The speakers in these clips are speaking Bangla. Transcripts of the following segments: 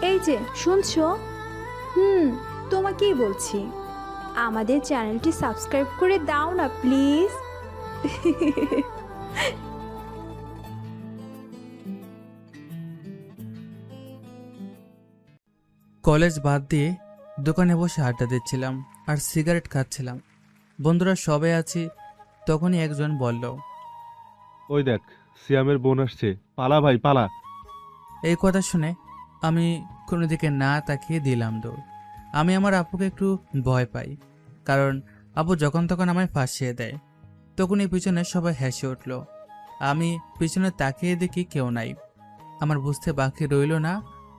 এই যে শুনছো? তোমাকেই বলছি, আমাদের চ্যানেলটি সাবস্ক্রাইব করে দাও না প্লিজ। কলেজ বাদ দিয়ে দোকানে বসে আড্ডা দিচ্ছিলাম আর সিগারেট খাচ্ছিলাম। বন্ধুরা সবাই আছি, তখনই একজন বলল, ওই দেখ, সিয়ামের বোন আসছে, পালা ভাই পালা। এই কথা শুনে আমি কোনো দিকে না তাকিয়ে দিলাম দৌড়। আমি আমার আপুকে একটু ভয় পাই, কারণ আপু যখন তখন আমায় ফাঁসিয়ে দেয়। তখনই পিছনে সবাই হেসে উঠল। আমি পিছনে তাকিয়ে দেখি কেউ নাই। আমার বুঝতে বাকি রইল না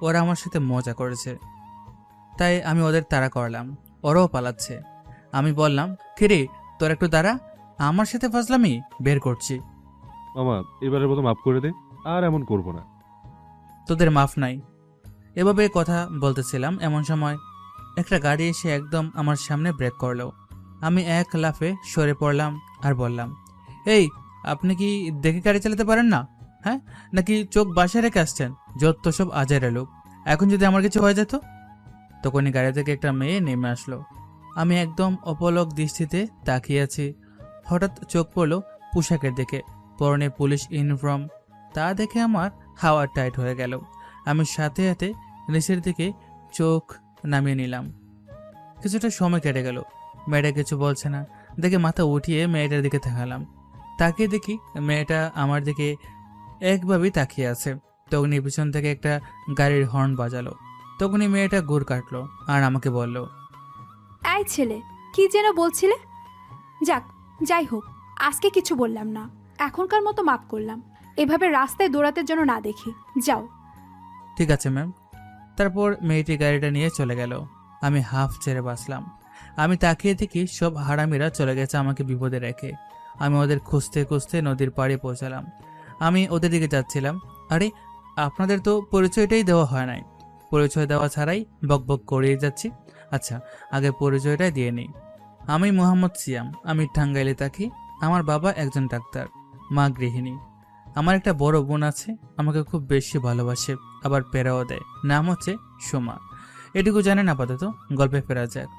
ওরা আমার সাথে মজা করেছে। তাই আমি ওদের তাড়া করলাম, ওরাও পালাচ্ছে। আমি বললাম, কিরে তোর একটু দাঁড়া, আমার সাথে ফাজলামি বের করছি। মামা এবারের মতো মাফ করে দে, আর এমন করব না। তোদের মাফ নাই। এভাবে কথা বলতেছিলাম, এমন সময় একটা গাড়ি এসে একদম আমার সামনে ব্রেক করলো। আমি এক লাফে সরে পড়লাম আর বললাম, এই আপনি কি দেখে গাড়ি চালাতে পারেন না? হ্যাঁ, নাকি চোখ বাসায় রেখে আসছেন? যত সব আজের লোক, এখন যদি আমার কিছু হয়ে যেত? তখনই গাড়ি থেকে একটা মেয়ে নেমে আসলো। আমি একদম অপলক দৃষ্টিতে তাকিয়ে আছি। হঠাৎ চোখ পড়লো পোশাকের দিকে, পরনে পুলিশ ইউনিফর্ম। তা দেখে আমার হাওয়া টাইট হয়ে গেল। আমি সাথে সাথে নিচের দিকে চোখ নামিয়ে নিলাম। কিছুটা সময় কেটে গেল, মেয়েটা কিছু বলছে না দেখে মাথা উঠিয়ে মেয়েটার দিকে তাকালাম। তাকিয়ে দেখি মেয়েটা আমার দিকে একভাবেই তাকিয়ে আছে। তখনই পিছন থেকে একটা গাড়ির হর্ন বাজালো। তখনই মেয়েটা ঘুর কাটলো আর আমাকে বলল, এই ছেলে, কি যেন বলছিলে? যাক, যাই হোক, আজকে কিছু বললাম না, এখনকার মতো মাফ করলাম। এভাবে রাস্তায় দৌড়াতে যেন না দেখি। যাও। ঠিক আছে ম্যাম। তারপর মেয়েটি গাড়িটা নিয়ে চলে গেল। আমি হাফ ছেড়ে বাঁচলাম। আমি তাকিয়ে দেখি সব হারামিরা চলে গেছে আমাকে বিপদে রেখে। আমি ওদের খুঁজতে খুঁজতে নদীর পাড়ে পৌঁছালাম। আমি ওদের দিকে যাচ্ছিলাম। আরে, আপনাদের তো পরিচয়টাই দেওয়া হয় নাই। পরিচয় দেওয়া ছাড়াই বকবক করিয়ে যাচ্ছি। আচ্ছা, আগে পরিচয়টা দিয়ে নিই। আমি মোহাম্মদ সিয়াম, আমি টাঙ্গাইলে থাকি। আমার বাবা একজন ডাক্তার, মা গৃহিণী। আমার একটা বড় বোন আছে, আমাকে খুব বেশি ভালোবাসে, আবার পেরাও দেয়। নাম হচ্ছে সোমা। এটুকু জানেন আপাতত, গল্পে ফেরা যাক।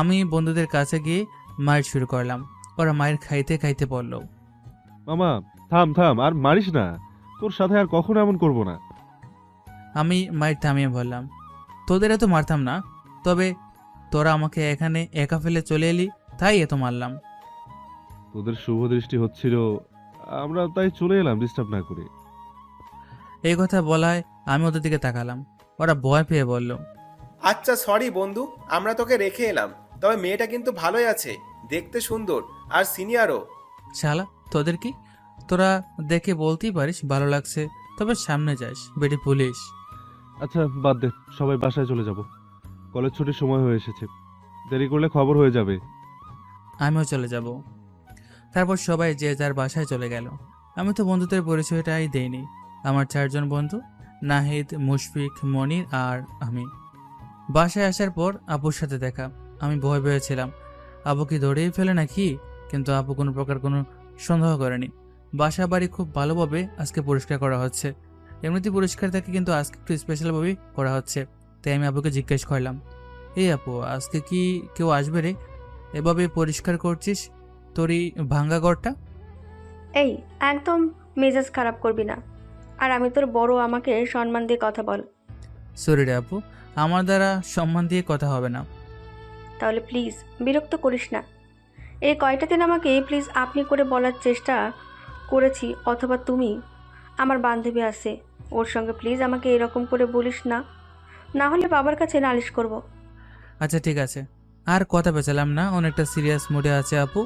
আমি বন্ধুদের কাছে গিয়ে মায়ের শুরু করলাম। ওরা মায়ের খাইতে খাইতে বলল, মামা থাম থাম, আর মারিস না, তোর সাথে আর কখনো এমন করব না। আমি মায়ের থামিয়ে বললাম, তোদের এত মারতাম না, তবে তোরা আমাকে এখানে একা ফেলে চলে এলি, তাই এত মারলাম। তোদের শুভ দৃষ্টি হচ্ছিল, আমরা তাই চলে এলাম ডিস্টার্ব না করে। এই কথা বলায় আমি ওদের দিকে তাকালাম। ওরা ভয় পেয়ে বলল, আচ্ছা সরি বন্ধু, আমরা তোকে রেখে এলাম। তবে মেয়েটা কিন্তু ভালোই আছে, দেখতে সুন্দর আর সিনিয়রও। শালা, তোদের কি? তোরা দেখে বলতেই পারিস ভালো লাগছে, তবে সামনে যাস, বেটি পুলিশ। আচ্ছা বাদ দে, সবাই বাসায় চলে যাব। কলেজ ছুটির সময় হয়ে এসেছে, দেরি করলে খবর হয়ে যাবে। আমিও চলে যাব। তারপর সবাই যে যার বাসায় চলে গেল। আমি তো বন্ধুদের পরিচয়টাই দেইনি। আমার 4 জন বন্ধু, নাহিদ, মুশফিক, মনির আর আমি। বাসায় আসার পর আপুর সাথে দেখা। আমি ভয় পেয়েছিলাম আপু কি ধরেই ফেলে নাকি, কিন্তু আপু কোনো প্রকার কোনো সন্দেহ করেনি। বাসা বাড়ি খুব ভালোভাবে আজকে পরিষ্কার করা হচ্ছে। এমনিতেই পরিষ্কার থাকে, কিন্তু আজকে একটু স্পেশালভাবেই করা হচ্ছে। তাই আমি আপুকে জিজ্ঞেস করলাম, এই আপু, আজকে কি কেউ আসবে রে? এভাবে পরিষ্কার করছিস তোর এই ভাঙ্গা ঘরটা? এই, একদম মেজাজ খারাপ করবি না। আর আমি তোর বড়, আমাকে সম্মান দিয়ে কথা বল। সরি রে আপু, আমার দ্বারা সম্মান দিয়ে কথা হবে না। তাহলে প্লিজ বিরক্ত করিস না। এই কয়টা দিন আমাকে প্লিজ আপনি করে বলার চেষ্টা করেছি, অথবা তুমি। আমার বান্ধবী আছে, ওর সঙ্গে প্লিজ আমাকে এরকম করে বলিস না, না হলে বাবার কাছে নালিশ করব। আচ্ছা ঠিক আছে, আর কথা পেছালাম না, অনেকটা সিরিয়াস মুডে আছে আপু।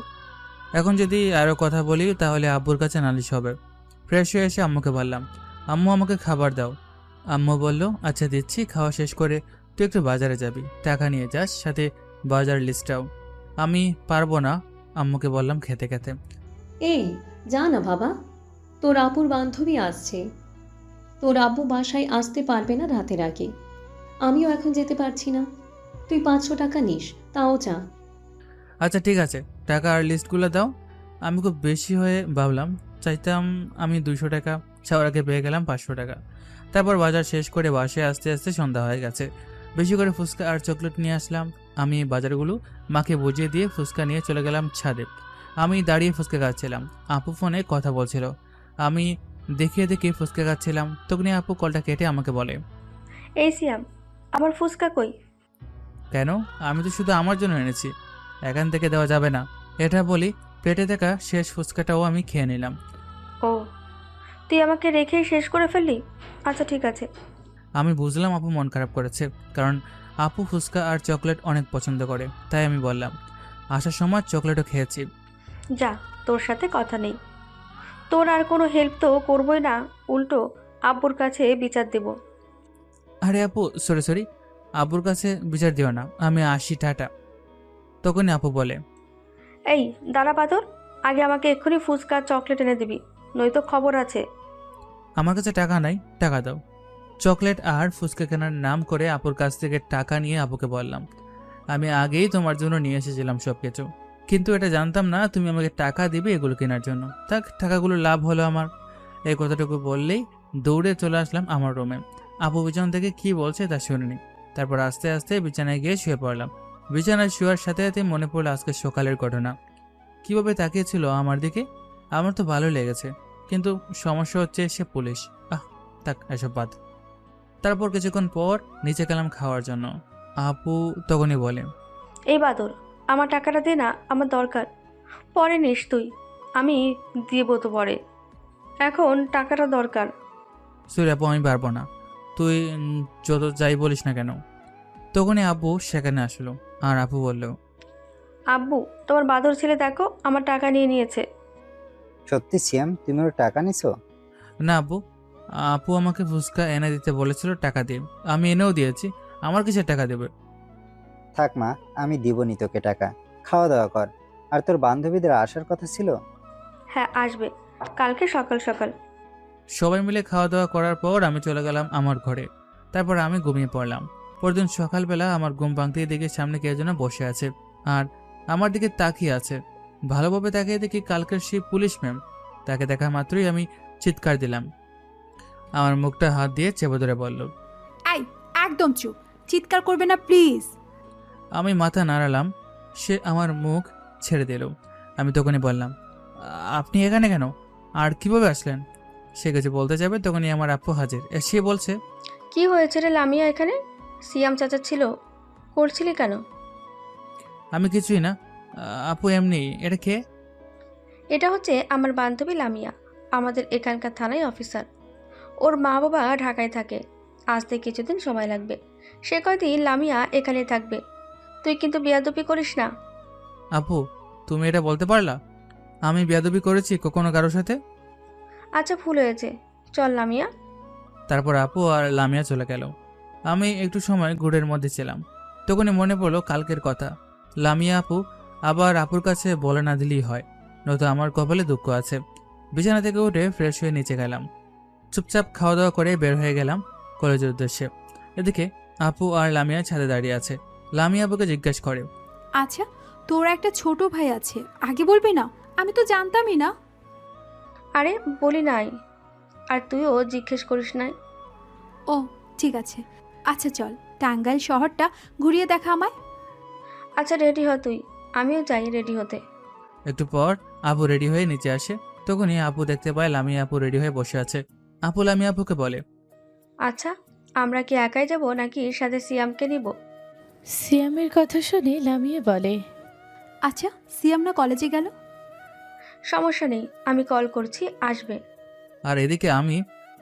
এখন যদি আরও কথা বলি তাহলে আব্বুর কাছে নালিশ হবে। ফ্রেশ হয়ে এসে আম্মুকে বললাম, আম্মু আমাকে খাবার দাও। আম্মু বলল, আচ্ছা দিচ্ছি, খাওয়া শেষ করে তুই একটু বাজারে যাবি, টাকা নিয়ে যাস, সাথে বাজার লিস্টটাও। আমি পারবো না, আম্মুকে বললাম খেতে খেতে। এই যা না বাবা, তোর আপুর বান্ধবী আসছে। তোর আব্বু বাসায় আসতে পারবে না রাতের আগে। আমিও এখন যেতে পারছি না। তুই 500 টাকা নিস, তাও যা। আচ্ছা ঠিক আছে, টাকা আর লিস্টগুলো দাও। আমি খুব বেশি হয়ে ভাবলাম, চাইতাম আমি 200 টাকা, চাওয়ার আগে পেয়ে গেলাম 500 টাকা। তারপর বাজার শেষ করে বাসায় আস্তে আস্তে সন্ধ্যা হয়ে গেছে। বেশি করে ফুচকা আর চকলেট নিয়ে আসলাম। আমি বাজারগুলো মাকে বুঝিয়ে দিয়ে ফুচকা নিয়ে চলে গেলাম ছাদে। আমি দাঁড়িয়ে ফুচকা খাচ্ছিলাম, আপু ফোনে কথা বলছিল। আমি দেখিয়ে দেখিয়ে ফুচকা খাচ্ছিলাম, তখনই আপু কলটা কেটে আমাকে বলে, এই সিয়াম, আমার ফুচকা কই? কেন? আমি তো শুধু আমার জন্য এনেছি, এখান থেকে দেওয়া যাবে না। এটা বলি পেটে থাকা শেষ ফুচকাটাও আমি খেয়ে নিলাম। ও, তুই আমাকে রেখেই শেষ করে ফেললি? আচ্ছা ঠিক আছে। আমি বুঝলাম আপু মন খারাপ করেছে, কারণ আপু ফুচকা আর চকলেট অনেক পছন্দ করে। তাই আমি বললাম, আসার সময় চকলেটও খেয়েছি। যা, তোর সাথে কথা নেই। তোর আর কোনো হেল্প তো করবই না, উল্টো আব্বুর কাছে বিচার দেব। আরে আপু সরি, আব্বুর কাছে বিচার দিও না, আমি আসি, টাটা। তখনই আপু বলে, এই দাঁড়া বাদর, আগে আমাকে এক্ষুনি ফুচকা চকলেট এনে দিবি, নয়তো খবর আছে। আমার কাছে টাকা নাই, টাকা দাও। চকলেট আর ফুচকা কেনার নাম করে আপুর কাছ থেকে টাকা নিয়ে আপুকে বললাম, আমি আগেই তোমার জন্য নিয়ে এসেছিলাম সব কিছু, কিন্তু এটা জানতাম না তুমি আমাকে টাকা দিবে এগুলো কেনার জন্য। টাকাগুলো লাভ হলো আমার। এই কথাটুকু বললেই দৌড়ে চলে আসলাম আমার রুমে। আপু পিছন থেকে কি বলছে তা শুনিনি। তারপর আস্তে আস্তে বিছানায় গিয়ে শুয়ে পড়লাম। বিছানায় শুয়ার সাথে সাথে মনে পড়লো আজকে সকালের ঘটনা। কিভাবে তাকিয়েছিল আমার দিকে, আমার তো ভালো লেগেছে, কিন্তু সমস্যা হচ্ছে সে পুলিশ। থাক এসব বাদ। তারপর কিছুক্ষণ পর নিচে গেলাম খাওয়ার জন্য। আপু তখনই বলে, এই বাদর, আমার টাকাটা দে না, আমার দরকার। পরে নিস তুই, আমি দিব তো পরে, এখন টাকাটা দরকার। সরি আপু, আমি পারবো না, তুই যত যাই বলিস না কেন। তখনই আপু সেখানে আসলো, আর আপু বলল, আব্বু, তোমার বাদর ছেলে দেখো আমার টাকা নিয়ে নিয়েছে। সত্যি সিয়াম, তুমি ওর টাকা নিছো? না আপু, আপু আমাকে ফুচকা এনে দিতে বলেছিল টাকা দিয়ে, আমি এনেও দিয়েছি। আমার কিসের টাকা দেবে? থাক মা, আমি দিবনি তোকে টাকা, খাওয়া দাওয়া কর। আর তোর বান্ধবীদের আসার কথা ছিল? হ্যাঁ আসবে, কালকে সকাল সকাল। সবাই মিলে খাওয়া দাওয়া করার পর আমি চলে গেলাম আমার ঘরে। তারপর আমি ঘুমিয়ে পড়লাম। পরদিন সকালবেলা আমার ঘুম ভাঙতেই দেখি সামনে কে যেন বসে আছে আর আমার দিকে তাকিয়ে আছে। ভালোভাবে তাকিয়ে দেখি কালকের সেই পুলিশ ম্যাম। তাকে দেখা মাত্রই আমি চিৎকার দিলাম। আমার মুখটা হাত দিয়ে চেপে ধরে বলল, আই, একদম চুপ, চিৎকার করবে না প্লিজ। আমি মাথা নাড়ালাম। সে আমার মুখ ছেড়ে দিল। আমি তখনই বললাম, আপনি এখানে কেন আর কিভাবে আসলেন? সে কিছু বলতে যাবে, তখনই আমার আপু হাজির। সে বলছে, কি হয়েছে রে লামিয়া? এখানে সিয়াম চাচা ছিল, করছিলি কেন? আমি কিছুই না আপু, এমনি। এটা কে? এটা হচ্ছে আমার বান্ধবী লামিয়া, আমাদের এখানকার থানায় অফিসার। ওর মা বাবা ঢাকায় থাকে, আসতে কিছুদিন সময় লাগবে। সে কয়দিন লামিয়া এখানে থাকবে। তুই কিন্তু বেয়াদবি করিস না। আপু, তুমি এটা বলতে পারলা? আমি বেয়াদবি করেছি কখনো কারোর সাথে? আচ্ছা ভুল হয়েছে, চল লামিয়া। তারপর আপু আর লামিয়া চলে গেল। আমি একটু সময় ঘুরের মধ্যে ছিলাম। তখনই মনে পড়লো কালকের কথা। লামিয়া আপু আবার আপুর কাছে বলে না দিলেই হয়, নয়তো আমার কপালে দুঃখ আছে। বিছানা থেকে উঠে ফ্রেশ হয়ে নিচে গেলাম। চুপচাপ খাওয়া দাওয়া করে বের হয়ে গেলাম কলেজের উদ্দেশ্যে। এদিকে আপু আর লামিয়া ছাদে দাঁড়িয়ে আছে। লামিয়া আপুকে জিজ্ঞেস করে, আচ্ছা, তোর একটা ছোট ভাই আছে, আগে বলবি না? আমি তো জানতামই না। আরে বলি নাই, আর তুইও জিজ্ঞেস করিস নাই। ও ঠিক আছে। আচ্ছা চল, টাঙ্গাইল শহরটা ঘুরিয়ে দেখা আমায়। আচ্ছা রেডি হ তুই, আমিও যাই রেডি হতে। একটু পর আপু রেডি হয়ে নিচে আসে। তখনই আপু দেখতে পায় লামিয়া আপু রেডি হয়ে বসে আছে। আপু লামিয়া আপুকে বলে, আচ্ছা, আমরা কি একাই যাব নাকি সাথে সিয়ামকে নিব? সিয়ামের কথা শুনে লামিয়ে বলে, আচ্ছা, সিয়াম না কলেজে গেল? সমস্যা নেই, আমি কল করছি, আসবে। আর এদিকে আমি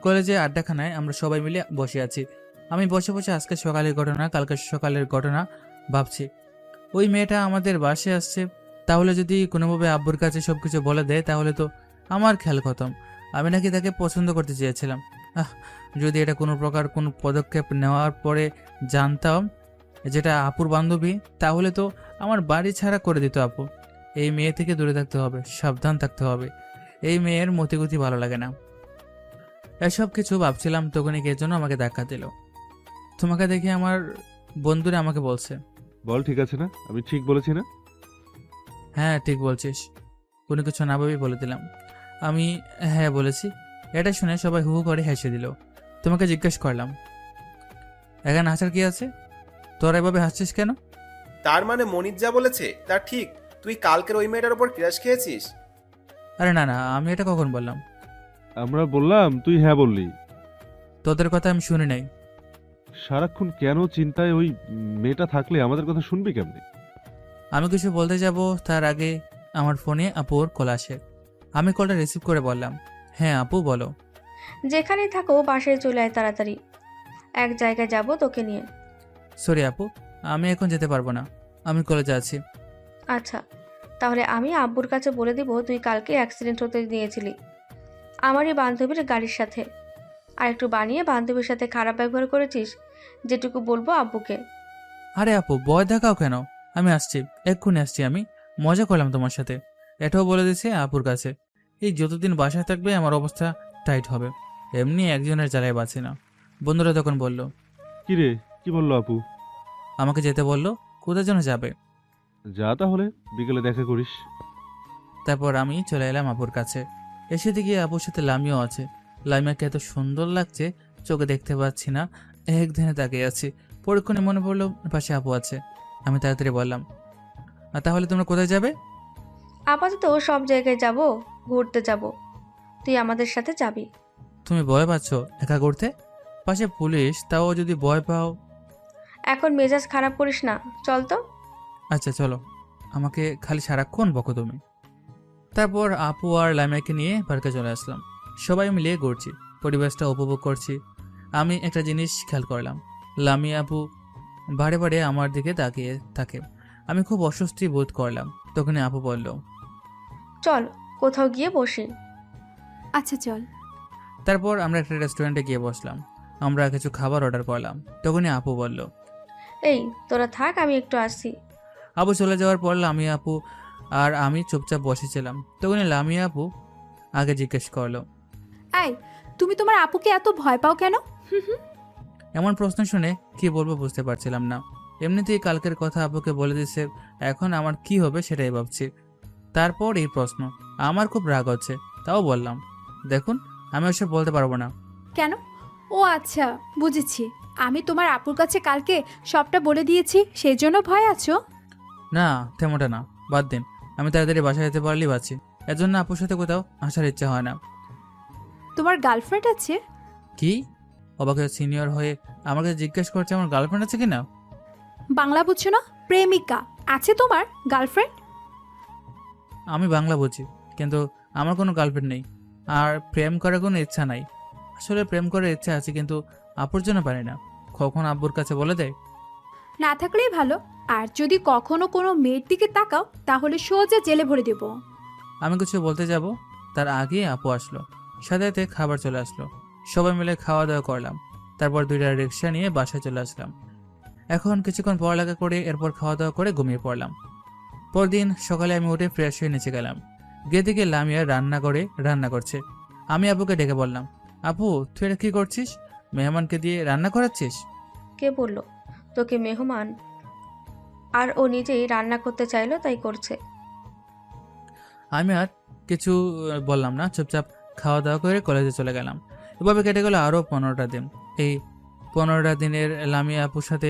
কলেজে আড্ডাখানায় আমরা সবাই মিলে বসে আছি। আমি বসে বসে আজকে সকালের ঘটনা, কালকে সকালের ঘটনা ভাবছি। ওই মেয়েটা আমাদের বাসে আসছে, তাহলে যদি কোনোভাবে আব্বুর কাছে সবকিছু বলে দেয় তাহলে তো আমার খেয়াল খতম। আমি নাকি তাকে পছন্দ করতে চেয়েছিলাম। যদি এটা কোনো প্রকার কোনো পদক্ষেপ নেওয়ার পরে জানতাম যেটা আপুর বান্ধবী, তাহলে তো আমার বাড়ি ছাড়া করে দিত আপু। এই মেয়ে থেকে দূরে থাকতে হবে, সাবধান থাকতে হবে। এই মেয়ের মতিগতি ভালো লাগে না। এসব কিছু ভাবছিলাম, তখনই কে যেন আমাকে ধাক্কা দিল। তোমাকে দেখে আমার বন্ধুরা আমাকে বলছে, বল, ঠিক আছে না? আমি ঠিক বলেছি না? হ্যাঁ ঠিক বলছিস। কোনো কিছু না ভেবেই বলে দিলাম, আমি হ্যাঁ বলেছি। এটা শুনে সবাই হু হু করে হেসে দিল। তোমাকে জিজ্ঞেস করলাম। এখানে হাসার কি আছে? তোরা এভাবে হাসছিস কেন? তার মানে মনির যা বলেছে তা ঠিক, তুই কালকের ওই মেয়েটার উপর ক্রাশ খেয়েছিস? আরে না না, আমি এটা কখন বললাম? আমরা বললাম, তুই হ্যাঁ বললি। তোদের কথা আমি শুনি নাই। সারাক্ষণ কেন চিন্তায় ওই মেয়েটা থাকলে আমাদের কথা শুনবি কেমনে? আমি কিছু বলতে যাব তার আগে আমার ফোনে আপুর কল আসে। আমি কলটা রিসিভ করে বললাম, হ্যাঁ আপু বলো। যেখানেই থাকো বাসায় চলে আয় তাড়াতাড়ি, এক জায়গায় যাব তোকে নিয়ে। সরি আপু, আমি এখন যেতে পারবো না, আমি কলেজে আছি। আচ্ছা, তাহলে আমি আব্বুর কাছে বলে দিব তুই কালকে অ্যাক্সিডেন্ট হতে নিয়েছিলি আমারই বান্ধবীর গাড়ির সাথে, আর একটু বানিয়ে বান্ধবীর সাথে খারাপ ব্যবহার করেছিস, যেটুকু বলবো আব্বুকে। আরে আপু ভয় দেখাও কেন? আমি আসছি, এক্ষুনি আসছি। আমি মজা করলাম তোমার সাথে। এটাও বলে দিছে আপুর কাছে। এই যতদিন বাসায় থাকবে আমার অবস্থা টাইট হবে। এমনি একজনের জ্বালায় বাঁচে না। বন্ধুরা তখন বলল, কি রে, কি বললো আপু? আমাকে যেতে বললো। কোথায় যেন যাবে। যা তাহলে, বিকেলে দেখা করিস। তারপর আমি চলে এলাম আপুর কাছে। এসে দেখি আপুর সাথে লামিও আছে। লামিয়াকে এত সুন্দর লাগছে, চোখে দেখতে পাচ্ছি না, এক ধ্যানে তাকিয়ে আছি। পরীক্ষণে মনে পড়লো পাশে আপু আছে। আমি তাড়াতাড়ি বললাম, তাহলে তোমরা কোথায় যাবে? আপাতত সব জায়গায় যাব, ঘুরতে যাব, তুই আমাদের সাথে যাবি। তুমি ভয় পাচ্ছ একা করতে? পাশে পুলিশ, তাও যদি ভয় পাও। এখন মেজাজ খারাপ করিস না, চল তো। আচ্ছা চলো, আমাকে খালি সারাক্ষণ বকো তুমি। তারপর আপু আর লামিয়াকে নিয়ে পার্কে চলে আসলাম। সবাই মিলিয়ে ঘুরছি, পরিবেশটা উপভোগ করছি। আমি একটা জিনিস খেয়াল করলাম, লামিয়া আপু বারে বারে আমার দিকে তাকিয়ে থাকে। আমি খুব অস্বস্তি বোধ করলাম। তখনই আপু বলল, চল কোথাও গিয়ে বসি। আচ্ছা চল। তারপর আমরা একটা রেস্টুরেন্টে গিয়ে বসলাম। আমরা কিছু খাবার অর্ডার করলাম। তখনই আপু বলল, এই তোরা থাক, আমি একটু আসছি। আপু চলে যাওয়ার পর লামিয়া আপু আর আমি চুপচাপ বসেছিলাম। তখনই লামিয়া আপু আগে জিজ্ঞেস করলো, এই, তুমি তোমার আপুকে এত ভয় পাও কেন? এমন প্রশ্ন শুনে কি বলবো বুঝতে পারছিলাম না। এমনিতেই কালকের কথা আপুকে বলে দিছে, এখন আমার কি হবে সেটাই ভাবছি। তারপর এই প্রশ্ন, আমার খুব রাগ হচ্ছে। তাও বললাম, দেখুন আমি ওসব বলতে পারবো না। কেন? ও আচ্ছা, বুঝেছি। আমি তোমার আপুর কাছে কালকে সবটা বলে দিয়েছি, সেই জন্য ভয় আছো। না তেমনটা না, বাদ দিন। আমি তাড়াতাড়ি বাসায় যেতে পারলেই বাঁচি। এজন্য আপুর সাথে কোথাও আসার ইচ্ছা হয় না। তোমার গার্লফ্রেন্ড আছে? কি? অবাকে সিনিয়র হয়ে আমাকে জিজ্ঞেস করছে আমার গার্লফ্রেন্ড আছে কিনা। বাংলা বুঝছো না? প্রেমিকা আছে তোমার, গার্লফ্রেন্ড? আমি বাংলা বুঝি, কিন্তু আমার কোনো গার্লফ্রেন্ড নেই, আর প্রেম করার কোনো ইচ্ছা নাই। আসলে প্রেম করার ইচ্ছা আছে, কিন্তু আপুর জন্য পারি না। কখন আব্বুর কাছে বলে দেয়। না থাকলেই ভালো। আর যদি কখনো কোনো মেয়ের দিকে তাকাও তাহলে সোজা জেলে ভরে দেব। আমি কিছু বলতে যাব, তার আগে আপু আসলো। সাথে সাথে খাবার চলে আসলো। সবাই মিলে খাওয়া দাওয়া করলাম। তারপর 2টা রিক্সা নিয়ে বাসায় চলে আসলাম। এখন কিছুক্ষণ পড়ালেখা করে এরপর খাওয়া দাওয়া করে ঘুমিয়ে পড়লাম। পরদিন সকালে আমি উঠে ফ্রেশ হয়ে নিচে গেলাম। গিয়ে দেখি লামিয়া রান্না করছে। আমি আপুকে ডেকে বললাম, আপু তুই এটা কি করছিস? মেহমানকে দিয়ে রান্না করাচ্ছিস? কে বলল তোকে মেহমান? আর ও নিজেই রান্না করতে চাইলো, তাই করছে। আমি আর কিছু বললাম না, চুপচাপ খাওয়া দাওয়া করে কলেজে চলে গেলাম। এভাবে কেটে গেল আরও 15টা দিন। এই 15টা দিনের লামিয়া আপুর সাথে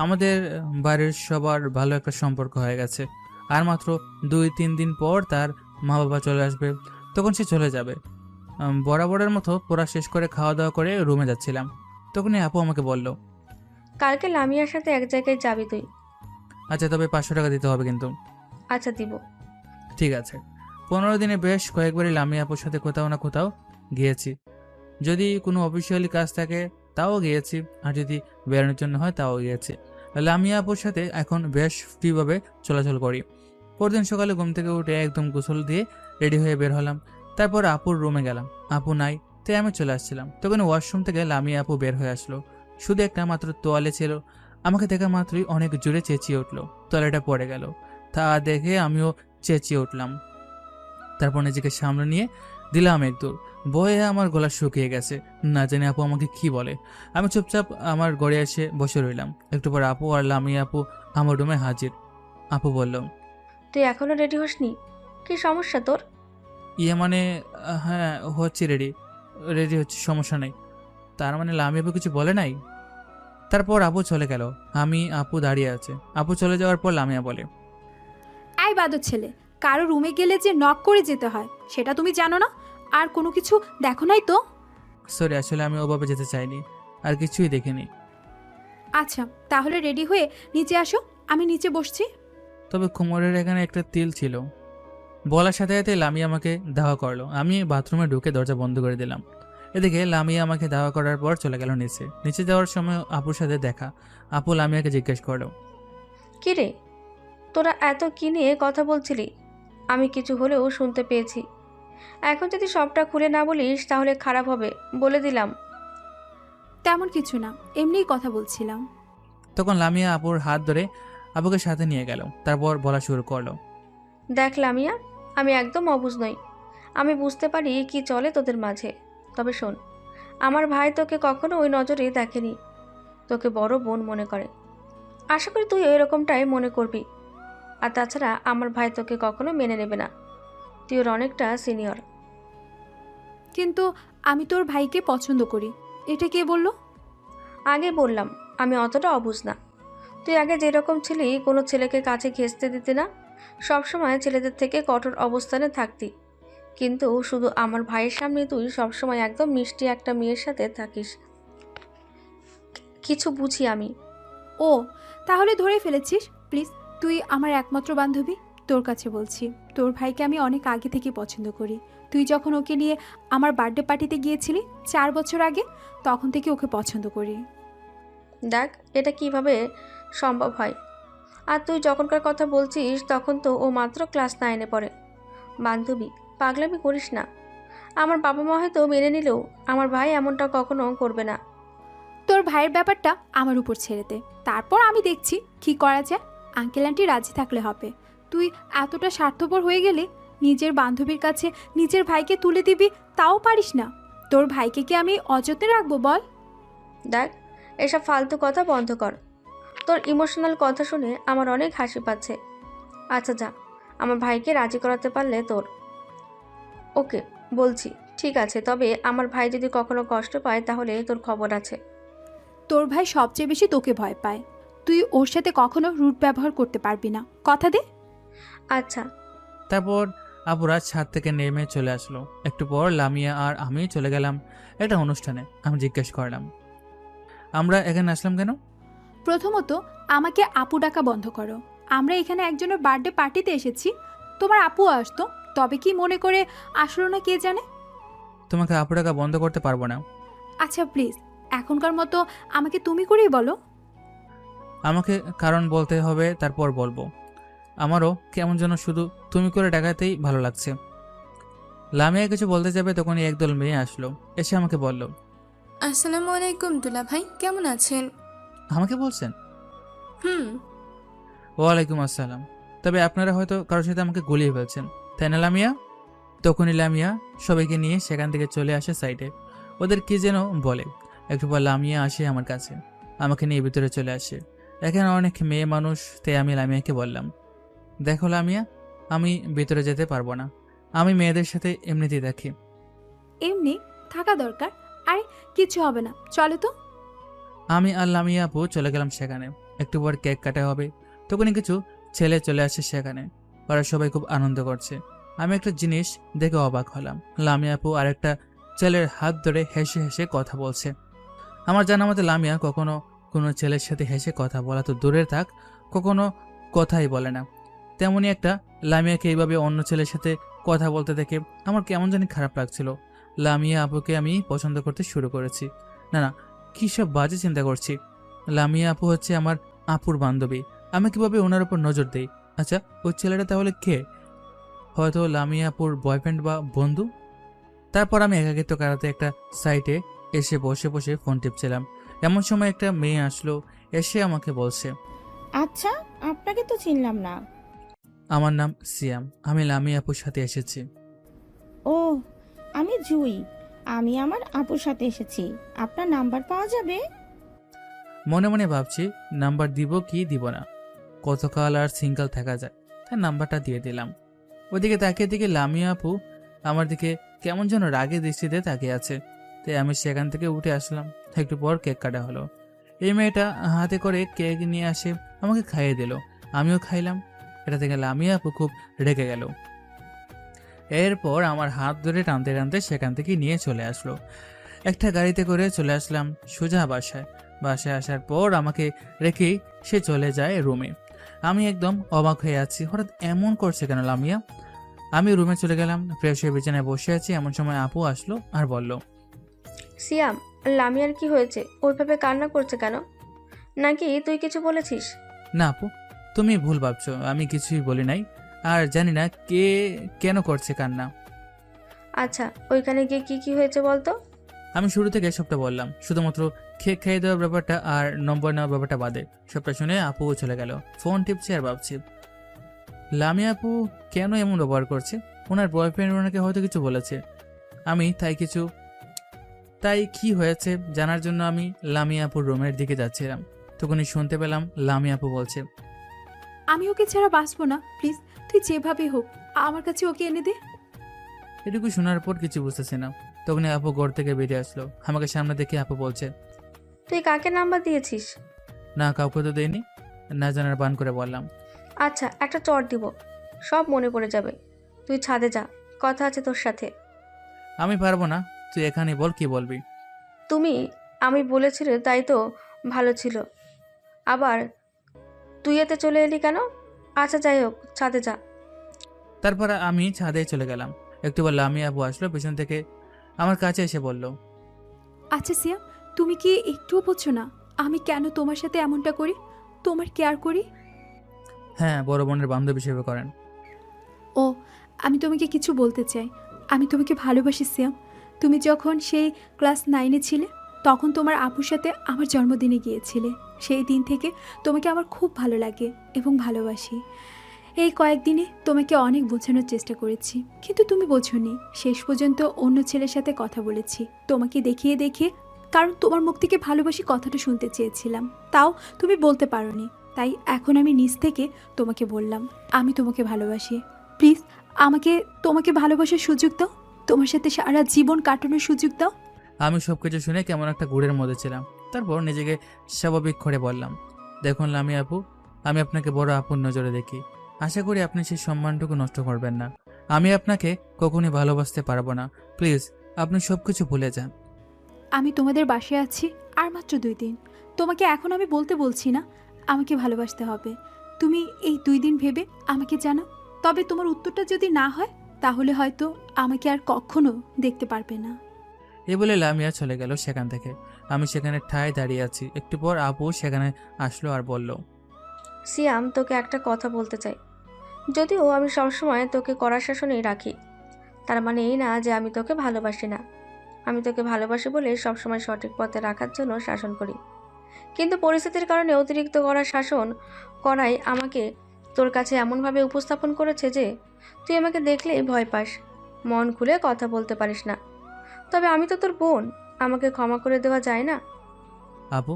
আমাদের বাড়ির সবার ভালো একটা সম্পর্ক হয়ে গেছে। আর মাত্র 2-3 দিন পর তার মা বাবা চলে আসবে, তখন সে চলে যাবে। বরাবরের মতো পড়া শেষ করে খাওয়া দাওয়া করে রুমে যাচ্ছিলাম। তখনই আপু আমাকে বলল, কালকে লামিয়ার সাথে এক জায়গায় যাবি তুই। আচ্ছা তবে 500 টাকা দিতে হবে কিন্তু। আচ্ছা দিব। ঠিক আছে। 15 দিনে বেশ কয়েকবারই লামিয়া আপুর সাথে কোথাও না কোথাও গিয়েছি। যদি কোনো অফিসিয়ালি কাজ থাকে তাও গিয়েছি, আর যদি বেড়ানোর জন্য হয় তাও গিয়েছি। লামিয়া আপুর সাথে এখন বেশ ফ্রিভাবে চলাচল করি। পরদিন সকালে ঘুম থেকে উঠে একদম গোসল দিয়ে রেডি হয়ে বের হলাম। তারপর আপুর রুমে গেলাম। আপু নাই, তাই আমি চলে আসছিলাম। তখন ওয়াশরুম থেকে লামিয়া আপু বের হয়ে আসলো। শুধু একটা মাত্র তোয়ালে ছিল। আমাকে দেখা মাত্রই অনেক জোরে চেঁচিয়ে উঠলো। তোয়ালেটা পড়ে গেল। তা দেখে আমিও চেঁচিয়ে উঠলাম। তারপর নিজেকে সামনে নিয়ে দিলাম এক দৌড়। ভয়ে আমার গলা শুকিয়ে গেছে। না জানি আপু আমাকে কি বলে। আমি চুপচাপ আমার ঘরে এসে বসে রইলাম। একটু পর আপু আর লামিয়া আপু আমার রুমে হাজির। আপু বলল, তুই এখনো রেডি হসনি? কি সমস্যা তোর? ইয়ে মানে হ্যাঁ হচ্ছি, রেডি হচ্ছে, সমস্যা নেই। তার মানে লামিয়া আপু কিছু বলে নাই? তারপর আপু চলে গেল। আমি আপু দাঁড়িয়ে আছে। আপু চলে যাওয়ার পর লামিয়া বলে, আই বাদর ছেলে, কারো রুমে গেলে যে নক করে যেতে হয় সেটা তুমি জানো না? আর কোনো কিছু দেখো নাই তো? সরি, আসলে আমি ওভাবে যেতে চাইনি, আর কিছুই দেখিনি। আচ্ছা, তাহলে রেডি হয়ে নিচে আসো, আমি নিচে বসছি। তবে কোমরের এখানে একটা তিল ছিল। বলার সাথে সাথে লামিয়া আমাকে ধাওয়া করলো। আমি বাথরুমে ঢুকে দরজা বন্ধ করে দিলাম। এদিকে লামিয়া আমাকে ধাওয়া করার পর চলে গেল নিচে। নিচে যাওয়ার সময় আপুর সাথে দেখা। আপু লামিয়াকে জিজ্ঞেস করলো, কি রে, তোরা এত কি নিয়ে কথা বলছিলি? আমি কিছু হলেও শুনতে পেয়েছি। এখন যদি সবটা খুলে না বলিস তাহলে খারাপ হবে, বলে দিলাম। তেমন কিছু না, এমনিই কথা বলছিলাম। তখন লামিয়া আপুর হাত ধরে আপুকে সাথে নিয়ে গেল। তারপর বলা শুরু করলো, দেখ লামিয়া, আমি একদম অবুঝ নই। আমি বুঝতে পারি কি চলে তোদের মাঝে। তবে শোন, আমার ভাই তোকে কখনো ওই নজরে দেখেনি, তোকে বড় বোন মনে করে। আশা করি তুই এরকমটাই মনে করবি। আর তাছাড়া আমার ভাই তোকে কখনো মেনে নেবে না, তুই ওর অনেকটা সিনিয়র। কিন্তু আমি তোর ভাইকে পছন্দ করি, এটা কে বললো? আগে বললাম আমি অতটা অবুঝ না। তুই আগে যেরকম ছিলি, কোনো ছেলেকে কাছে ঘেঁষতে দিতি না, সবসময় ছেলেদের থেকে কঠোর অবস্থানে থাকতি। কিন্তু শুধু আমার ভাইয়ের সামনে তুই সবসময় একদম মিষ্টি একটা মেয়ের সাথে থাকিস। কিছু বুঝি আমি। ও, তাহলে ধরে ফেলেছিস। প্লিজ, তুই আমার একমাত্র বান্ধবী, তোর কাছে বলছি। তোর ভাইকে আমি অনেক আগে থেকে পছন্দ করি। তুই যখন ওকে নিয়ে আমার বার্থডে পার্টিতে গিয়েছিলি 4 বছর আগে, তখন থেকে ওকে পছন্দ করি। দেখ, এটা কিভাবে সম্ভব হয়? আর তুই যখনকার কথা বলছিস তখন তো ও মাত্র ক্লাস 9-এ পড়ে। বান্ধবী, পাগলামি করিস না। আমার বাবা মা হয়তো মেনে নিলেও আমার ভাই এমনটা কখনো করবে না। তোর ভাইয়ের ব্যাপারটা আমার উপর ছেড়ে দে, তারপর আমি দেখছি কি করা যায়। আঙ্কেল আন্টি রাজি থাকলে হবে। তুই এতটা স্বার্থপর হয়ে গেলে নিজের বান্ধবীর কাছে নিজের ভাইকে তুলে দিবি, তাও পারিস না। তোর ভাইকে কি আমি অযত্নে রাখবো বল? দেখ, এসব ফালতু কথা বন্ধ কর। তোর ইমোশনাল কথা শুনে আমার অনেক হাসি পাচ্ছে। আচ্ছা যা, আমার ভাইকে রাজি করাতে পারলে তোর। ওকে, বলছি ঠিক আছে, তবে আমার ভাই যদি কখনো কষ্ট পায় তাহলে তোর খবর আছে। তোর ভাই সবচেয়ে বেশি তোকে ভয় পায়। তুই ওর সাথে কখনো রুট ব্যবহার করতে পারবি না, কথা দে। আচ্ছা। তারপর আপুরা ছাদ থেকে নেমে চলে আসলো। একটু পর লামিয়া আর আমি চলে গেলাম একটা অনুষ্ঠানে। আমি জিজ্ঞেস করলাম, আমরা এখানে আসলাম কেন? প্রথমত, আমাকে আপু ডাকা বন্ধ করো। আমরা এখানে একজনের বার্থডে পার্টিতে এসেছি। তোমার আপু আসতো, তবে কি মনে করে আসলো না কে জানে। তোমাকে আপু ডাকা বন্ধ করতে পারবো না। আচ্ছা প্লিজ, এখনকার মতো আমাকে তুমি করেই বলো। আমাকে কারণ বলতে হবে, তারপর বলবো। আমারও কেমন যেন শুধু তুমি করে ডাকাতেই ভালো লাগছে। লামিয়া কিছু বলতে যাবে তখনই একদল মেয়ে আসলো। এসে আমাকে বলল, আসসালামু আলাইকুম দুলা ভাই, কেমন আছেন? আমাকে বলছেন? হুম। ওয়ালাইকুম আসসালাম। তবে আপনারা হয়তো কারোর সাথে আমাকে গলিয়ে ফেলছেন, তাই না লামিয়া? তখনই লামিয়া সবাইকে নিয়ে সেখান থেকে চলে আসে সাইডে। ওদের কি যেন বলে। একটু পর লামিয়া আসে আমার কাছে, আমাকে নিয়ে ভিতরে চলে আসে। এখানে অনেক মেয়ে মানুষ, তাই আমি লামিয়াকে বললাম, দেখো লামিয়া, আমি ভিতরে যেতে পারবো না। আমি মেয়েদের সাথে এমনিতেই দেখি। এমনি থাকা দরকার। আরে কিছু হবে না, চলো তো। আমি আর লামিয়া আপু চলে গেলাম সেখানে। একটু পর কেক কাটা হবে। তখনই কিছু ছেলে চলে আসে সেখানে। ওরা সবাই খুব আনন্দ করছে। আমি একটা জিনিস দেখে অবাক হলাম। লামিয়া আপু আরেকটা ছেলের হাত ধরে হেসে হেসে কথা বলছে। আমার জানা মতে লামিয়া কখনো কোনো ছেলের সাথে হেসে কথা বলা তো দূরের থাক, কখনো কথাই বলে না। তেমনি একটা লামিয়াকে এইভাবে অন্য ছেলের সাথে কথা বলতে দেখে আমার কেমন জানি খারাপ লাগছিল। লামিয়া আপুকে আমি পছন্দ করতে শুরু করেছি। না না, কী সব বাজে চিন্তা করছি। লামিয়া আপু হচ্ছে আমার আপুর বান্ধবী, আমি কিভাবে ওনার উপর নজর দেই? আচ্ছা, ওই ছেলেটা তাহলে কে? হয়তো লামিয়া আপুর বয়ফ্রেন্ড বা বন্ধু। তারপর আমি একাকিত্ব কাটাতে একটা সাইটে এসে বসে বসে ফোন টিপছিলাম। এমন সময় একটা মেয়ে আসলো, এসে আমাকে বলছে, আচ্ছা, আপনাকে তো চিনলাম না। আমার নাম সিয়াম, আমি লামিয়া আপুর সাথে এসেছি। ও, আমি জুই। আমি আমার আপুর সাথে এসেছি। আপনার নাম্বার পাওয়া যাবে? মনে মনে ভাবছি নাম্বার দিব কি দিব না, কতকাল আর সিঙ্গেল থাকা যায়, তাই নাম্বারটা দিয়ে দিলাম। ওইদিকে তাকিয়ে দিকে লামিয়া আপু আমার দিকে কেমন যেন রাগে দৃষ্টিতে তাকিয়ে আছে। তাই আমি সেখান থেকে উঠে আসলাম। একটু পর কেক কাটা হলো। এই মেয়েটা হাতে করে কেক নিয়ে আসে, আমাকে খাইয়ে দিল, আমিও খাইলাম। এটা থেকে লামিয়া আপু খুব রেগে গেল। এরপর আমার হাত ধরে টানতে টানতে সেখান থেকে নিয়ে চলে আসলো। একটা গাড়িতে করে চলে আসলাম সোজা বাসায়। বাসায় আসার পর আমাকে রেখেই সে চলে যায় রুমে। আমি একদম অবাক হয়ে আছি, হঠাৎ এমন করছে কেন লামিয়া। আমি রুমে চলে গেলাম, ফ্রেশ হয়ে বিছানায় বসে আছি, এমন সময় আপু আসলো আর বলল, সিয়াম, লামিয়ার কি হয়েছে? ওইভাবে কান্না করছে কেন? নাকি তুই কিছু বলেছিস? না আপু, তুমি ভুল ভাবছো, আমি কিছুই বলি নাই। আর জানি না কে কেন করছে কান্না। আচ্ছা, ওইখানে গিয়ে কি কি হয়েছে বলতো? আমি শুরু থেকে সবটা বললাম, শুধুমাত্র কেক খাইয়ে দেওয়ার ব্যাপারটা আর নম্বর নেওয়ার ব্যাপারটা বাদে। সবটা শুনে আপুও চলে গেল। ফোন টিপছে আর ভাবছি লামিয়া আপু কেন এমন ব্যবহার করছে। ওনার বয়ফ্রেন্ড ওনাকে হয়তো কিছু বলেছে, আমি তাই কি হয়েছে জানার জন্য আমি লামিয়া আপুর রুমের দিকে যাচ্ছিলাম। তখনই শুনতে পেলাম লামিয়া আপু বলছে, আমি ওকে ছাড়া বাঁচবো না, প্লিজ তুই যেভাবে হোক আমার কাছে ওকে এনে দে। এটুকু শোনার পর কিছু বুঝতেছি না। তখনই আপু ঘর থেকে বেরিয়ে আসলো। আমাকে সামনে দেখে আপু বলছে, তুই কাকে নাম্বার দিয়েছিস? না কাউকে তো দেয়নি। না জানার বান করে বললাম, আচ্ছা, একটা চট দিব, সব মনে পড়ে যাবে। তুই ছাদে যা, কথা আছে তোর সাথে। আমি পারবো না, তুই এখানে বল কি বলবি। আমি বলেছিলে তাই তো ভালো ছিল, আবার তুই এতে চলে এলি কেন? আচ্ছা যাই হোক, ছাদে যা। তারপর আমি ছাদে চলে গেলাম। একটু পর লামিয়া আপু আসলো পেছন থেকে, আমার কাছে এসে বলল, আচ্ছা সিয়াম, তুমি কি একটুও বুঝছো না আমি কেন তোমার সাথে এমনটা করি, তোমার কেয়ার করি? হ্যাঁ, বড় বোনের বান্ধবী হিসেবে করেন। ও, আমি তোমাকে কিছু বলতে চাই। আমি তোমাকে ভালোবাসি সিয়াম। তুমি যখন সেই ক্লাস 9-এ ছিলে তখন তোমার আপুর সাথে আমার জন্মদিনে গিয়েছিলে। সেই দিন থেকে তোমাকে আমার খুব ভালো লাগে এবং ভালোবাসি। এই কয়েকদিনে তোমাকে অনেক বোঝানোর চেষ্টা করেছি, কিন্তু তুমি বোঝোনি। শেষ পর্যন্ত অন্য ছেলের সাথে কথা বলেছি তোমাকে দেখিয়ে দেখিয়ে, কারণ তোমার মুখ থেকে ভালোবাসি কথাটা শুনতে চেয়েছিলাম, তাও তুমি বলতে পারোনি। তাই এখন আমি নিজ থেকে তোমাকে বললাম আমি তোমাকে ভালোবাসি। প্লিজ আমাকে তোমাকে ভালোবাসার সুযোগ দাও, তোমার সাথে সারা জীবন কাটানোর সুযোগ দাও। আমি সবকিছু শুনে কেমন একটা গুড়ের মধ্যে ছিলাম। তারপর নিজেকে স্বাভাবিক করে বললাম, দেখুন লামিয়া আপু, আমি আপনাকে বড় আপুর নজরে দেখি। আশা করি আপনি সেই সম্মানটুকু নষ্ট করবেন না। আমি আপনাকে কখনই ভালোবাসতে পারবো না। প্লিজ আপনি সবকিছু ভুলে যান। আমি তোমাদের বাসায় আছি আর মাত্র 2 দিন। তোমাকে এখন আমি বলতে বলছি না আমাকে ভালোবাসতে হবে। তুমি এই 2 দিন ভেবে আমাকে জানাও। তবে তোমার উত্তরটা যদি না হয় তাহলে হয়তো আমাকে আর কখনো দেখতে পারবে না। এ বলে লামিয়া চলে গেল সেখান থেকে। আমি সেখানে ঠায় দাঁড়িয়ে আছি। একটু পর আপু সেখানে আসলো আর বলল, সিয়াম, তোকে একটা কথা বলতে চাই। যদিও আমি সবসময় তোকে কড়া শাসনেই রাখি, তার মানে এই না যে আমি তোকে ভালোবাসি না। আমি তোকে ভালোবাসি বলে সবসময় সঠিক পথে রাখার জন্য শাসন করি, কিন্তু পরিস্থিতির কারণে অতিরিক্ত কড়া শাসন করাই আমাকে তোর কাছে এমনভাবে উপস্থাপন করেছে যে তুই আমাকে দেখলেই ভয় পাস, মন খুলে কথা বলতে পারিস না। তবে আমি তো তোর বোন, আমাকে ক্ষমা করে দেওয়া যায় না? আপু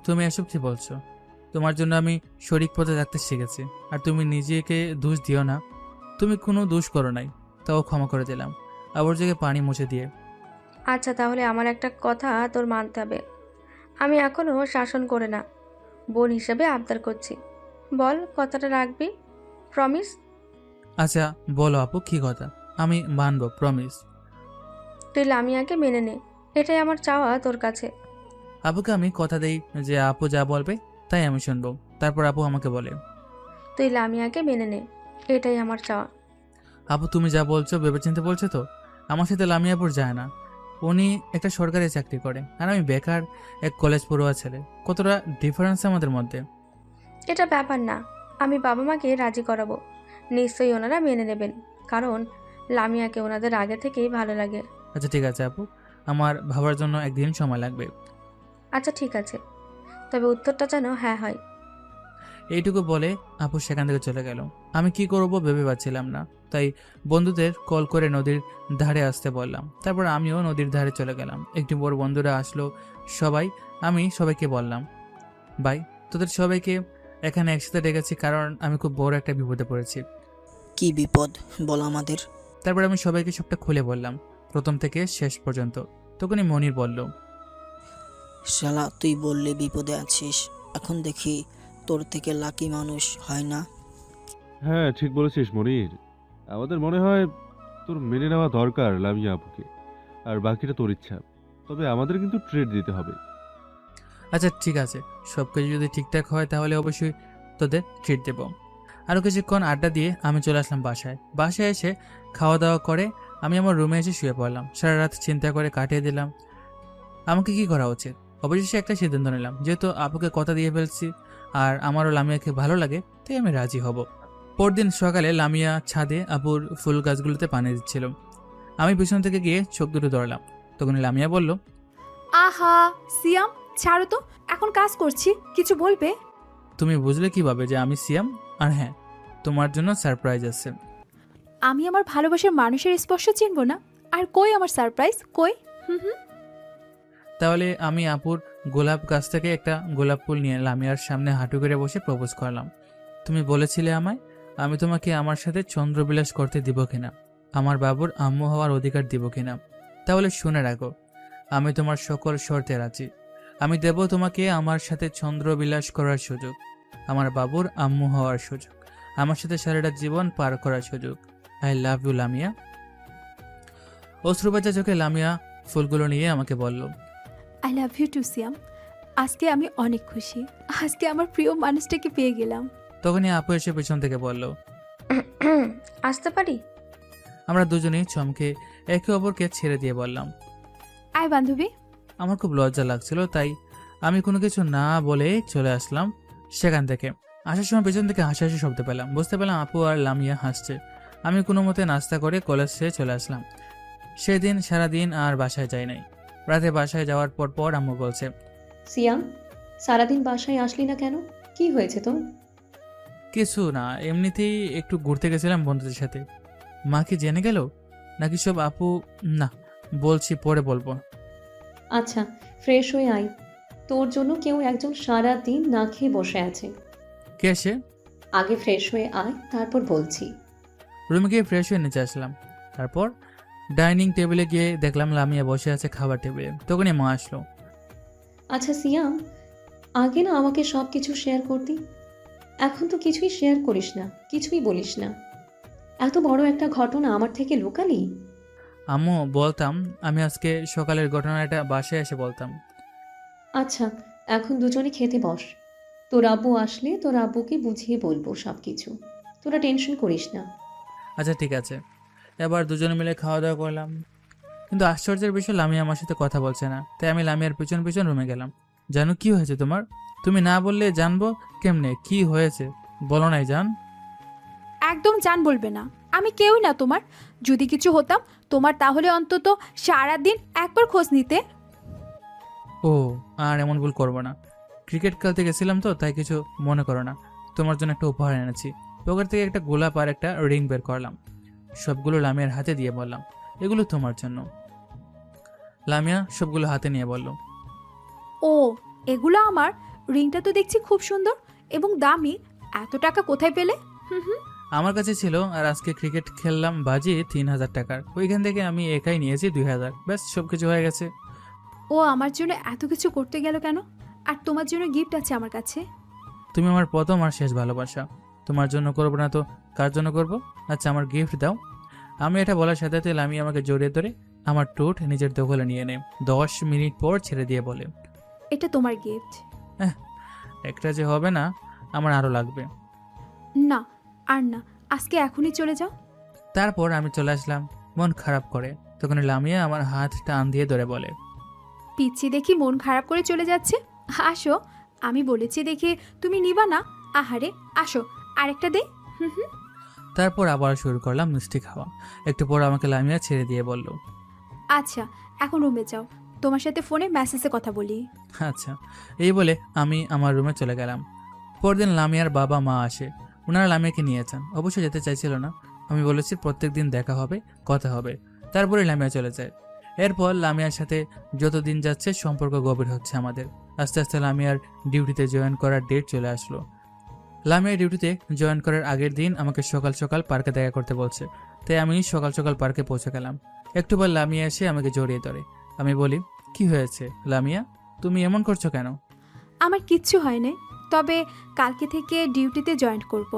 তুমি এসব কি বলছো? তোমার জন্য আমি শরিক পথে থাকতে শিখেছি, আর তুমি নিজেকে দোষ দিও না। তুমি কোনো দোষ করো নাই, তাও ক্ষমা করে দিলাম আবার জায়গায় পানি মুছে দিয়ে। আচ্ছা, তাহলে আমার একটা কথা তোর মানতে হবে। আমি এখনও শাসন করে না, বোন হিসেবে আবদার করছি। বল, কথাটা রাখবি? প্রমিস? আচ্ছা বলো আপু, কি কথা? আমি মানবো, প্রমিস। তুই লামিয়াকে মেনে নে, এটাই আমার চাওয়া তোর কাছে। আপুকে আমি কথা দেই যে আপু যা বলবে তাই আমি শুনবো। তারপর আপু আমাকে বলে, তুই লামিয়াকে মেনে নে, এটাই আমার চাওয়া। আপু তুমি যা বলছো ভেবেচিন্তে বলছো তো? আমার সাথে লামিয়াপুর যায় না। উনি একটা সরকারি চাকরি করে আর আমি বেকার এক কলেজ পড়ুয়া ছেলে। কতটা ডিফারেন্স আমাদের মধ্যে। এটা ব্যাপার না, আমি বাবা মাকে রাজি করাবো, নিশ্চয়ই ওনারা মেনে নেবেন, কারণ লামিয়াকে ওনাদের আগে থেকেই ভালো লাগে। আচ্ছা ঠিক আছে আপু, আমার ভাবার জন্য একদিন সময় লাগবে। আচ্ছা ঠিক আছে, তবে উত্তরটা যেন হ্যাঁ হয়। এইটুকু বলে আপু সেখান থেকে চলে গেল। আমি কি করব ভেবে পাচ্ছিলাম না, তাই বন্ধুদের কল করে নদীর ধারে আসতে বললাম। তারপর আমিও নদীর ধারে চলে গেলাম। একটু পর বন্ধুরা আসলো সবাই। আমি সবাইকে বললাম, ভাই তোদের সবাইকে এখানে একসাথে ডেকেছি কারণ আমি খুব বড় একটা বিপদে পড়েছি। কি বিপদ বল আমাদের। তারপর আমি সবাইকে সবটা খুলে বললাম, প্রথম থেকে শেষ পর্যন্ত। তখনই মনির বলল, শালা তুই বললে বিপদে আছিস, এখন দেখি তোর থেকে লাকি মানুষ হয় না। হ্যাঁ ঠিক বলেছিস মনির, আমাদের মনে হয় তোর মেনে নেওয়া দরকার লামিয়া আপুকে, আর বাকিটা তোর ইচ্ছা। তবে আমাদের কিন্তু ট্রিট দিতে হবে। আচ্ছা ঠিক আছে, সব কিছু যদি ঠিকঠাক হয় তাহলে অবশ্যই তোদের ট্রিট দেব। আরও কিছুক্ষণ আড্ডা দিয়ে আমি চলে আসলাম বাসায়। বাসায় এসে খাওয়া দাওয়া করে আমি আমার রুমে এসে শুয়ে পড়লাম। সারা রাত চিন্তা করে কাটিয়ে দিলাম আমাকে কি করা উচিত। অবশেষে একটা সিদ্ধান্ত নিলাম, যেহেতু আপুকে কথা দিয়ে ফেলছি আর আমারও লামিয়াকে ভালো লাগে, তাই আমি রাজি হব। পরদিন সকালে লামিয়া ছাদে আপুর ফুল গাছগুলোতে পানি দিচ্ছিল। আমি পিছন থেকে গিয়ে চোখ দুটো ধরলাম। তখন লামিয়া বলল, আহা সিয়াম, ছাড়ো তো, এখন কাজ করছি, কিছু বলবে? তুমি বুঝলে কিভাবে যে আমি সিয়াম? আর হ্যাঁ, তোমার জন্য সারপ্রাইজ আছে। আমি আমার ভালোবাসার মানুষের স্পর্শ চিনব না? আর কই আমার সারপ্রাইজ, কই? হুম। তাহলে আমি আপুর গোলাপ গাছ থেকে একটা গোলাপ ফুল নিয়ে লামিয়ার সামনে হাঁটু করে বসে প্রপোজ করলাম। তুমি বলেছিলে আমায়, আমি তোমাকে আমার সাথে চন্দ্রবিলাস করতে দিব কিনা, আমার বাবুর আম্মু হওয়ার অধিকার দিব কিনা। তাহলে শুনে রাখো, আমি তোমার সকল শর্তে রাজি। আমি দেব তোমাকে আমার সাথে চন্দ্রবিলাস করার সুযোগ, আমার বাবুর আম্মু হওয়ার সুযোগ, আমার সাথে সারাটা জীবন পার করার সুযোগ। I love you Lamia. অশ্রুবাজা চোখে লামিয়া ফুলগুলো নিয়ে আমাকে বলল, I love you too Siam. আজকে আমি অনেক খুশি, আজকে আমার প্রিয় মানুষটাকে পেয়ে গেলাম। তখনই আপু এসে পেছন থেকে বলল, আসতে পারি? আমরা দুজনেই চমকে একে অপরকে ছেড়ে দিয়ে বললাম, আয় বান্ধবী। আমার খুব লজ্জা লাগছিল, তাই আমি কোনো কিছু না বলে চলে আসলাম সেখান থেকে। আসার সময় পেছন থেকে হাসাহাসি শব্দ পেলাম। বুঝতে পেলাম আপু আর লামিয়া হাসছে। আমি কোনো মতে নাস্তা করে কলেজ শেষে চলে আসলাম। সেদিন সারাদিন আর বাসায় যাই নাই। রাতে বাসায় যাওয়ার পর আম্মু বলছে, সিয়াম, সারাদিন বাসায় আসলি না কেন? কি হয়েছে তোর? কিছু না, এমনিতেই একটু ঘুরতে গেছিলাম বন্ধুদের সাথে। মা কি জেনে গেল নাকি সব? আপু, না বলছি, পরে বলবো। আচ্ছা, ফ্রেশ হয়ে আয়, তোর জন্য কেউ একজন সারা দিন না খেয়ে বসে আছে। কে সে? আগে ফ্রেশ হয়ে আয়, তারপর বলছি। রুমে গিয়ে ফ্রেশ হয়ে নিচে আসলাম। তারপর ডাইনিং টেবিলে গিয়ে দেখলাম লামিয়া বসে আছে খাবার টেবিলে। তখনই মা আসলো। আচ্ছা সিয়াম, আগে না আমাকে সব কিছু শেয়ার করতি, এখন তো কিছুই শেয়ার করিস না, কিছুই বলিস না। এত বড় একটা ঘটনা আমার থেকে লুকালি? আম্মু, বলতাম আমি আজকে সকালের ঘটনাটা বাসায় এসে বলতাম। আচ্ছা, এখন দুজনে খেতে বস। তোর আব্বু আসলে তোর আব্বুকে বুঝিয়ে বলবো সব কিছু, তোরা টেনশন করিস না। আচ্ছা ঠিক আছে। এবার দুজনে মিলে খাওয়া দাওয়া করলাম। কিন্তু আশ্চর্যের বিষয়, লামিয়া আমার সাথে কথা বলছে না। তাই আমি লামিয়ার পিছন পিছন রুমে গেলাম। জানো কি হয়েছে তোমার? তুমি না বললে জানবো কেমনে কি হয়েছে? বলো নাই জান। একদম জান বলবে না, আমি কেউই না তোমার। যদি কিছু হতাম তোমার, তাহলে অন্তত সারাদিন একবার খোঁজ নিতে। ও, আর এমন ভুল করবো না। ক্রিকেট খেলতে গেছিলাম তো, তাই কিছু মনে করো না। তোমার জন্য একটা উপহার এনেছি। পকেট থেকে একটা গোলাপ আর একটা রিং বের করলাম। সবগুলো লামিয়ার হাতে দিয়ে বললাম, এগুলো তোমার জন্য। লামিয়া সবগুলো হাতে নিয়ে বলল, ও, এগুলো আমার? রিংটা তো দেখছি খুব সুন্দর এবং দামি। এত টাকা কোথায় পেলে? হুম। আমার কাছে ছিল, আর আজকে ক্রিকেট খেললাম বাজি 3000 টাকার। ওইখান থেকে আমি একাই নিয়েছি 2000। ব্যাস, সবকিছু হয়ে গেছে। ও আমার জন্য এত কিছু করতে গেল কেন? আর তোমার জন্য গিফট আছে আমার কাছে। তুমি আমার প্রথম আর শেষ ভালোবাসা। তোমার জন্য করবো না তো কার জন্য করব? আচ্ছা, আমার গিফট দাও। আমি এটা বলার সাথে সাথে লামি আমাকে জড়িয়ে ধরে আমার ঠোঁট নিজের দখলে নিয়ে নেয়। 10 মিনিট পর ছেড়ে দিয়ে বলে, এটা তোমার গিফট। একটা যে হবে না, আমার আরো লাগবে। না, আর না, আজকে এখনই চলে যাও। তারপর আমি চলে আসলাম মন খারাপ করে। তখন লামিয়া আমার হাত টান দিয়ে ধরে বলে, পিচ্ছি দেখি মন খারাপ করে চলে যাচ্ছে। আসো, আমি বলেছি দেখে তুমি নিবা না। আহারে, আসো, আরেকটা দে। হুম। তারপর আবার শুরু করলাম মিষ্টি খাওয়া। একটু পর আমাকে লামিয়া ছেড়ে দিয়ে বলল, আচ্ছা, এখন রুমে যাও, তোমার সাথে ফোনে মেসেজে কথা বলি। আচ্ছা। এই বলে আমি আমার রুমে চলে গেলাম। পরদিন লামিয়ার বাবা মা আসে। ওনারা লামিয়াকে নিয়েছেন। অবশ্যই যেতে চাইছিল না। আমি বলেছি প্রত্যেকদিন দেখা হবে, কথা হবে। তারপরে লামিয়া চলে যায়। এরপর লামিয়ার সাথে যত দিন যাচ্ছে সম্পর্ক গভীর হচ্ছে আমাদের। আস্তে আস্তে লামিয়ার ডিউটিতে জয়েন করার ডেট চলে আসলো। লামিয়ার ডিউটিতে জয়েন করার আগের দিন আমাকে সকাল সকাল পার্কে দেখা করতে বলছে। তাই আমি সকাল সকাল পার্কে পৌঁছে গেলাম। একটু পর লামিয়া এসে আমাকে জড়িয়ে ধরে। আমি বলি, কি হয়েছে লামিয়া, তুমি এমন করছো কেন? আমার কিচ্ছু হয়নি, তবে কালকে থেকে ডিউটিতে জয়েন করব।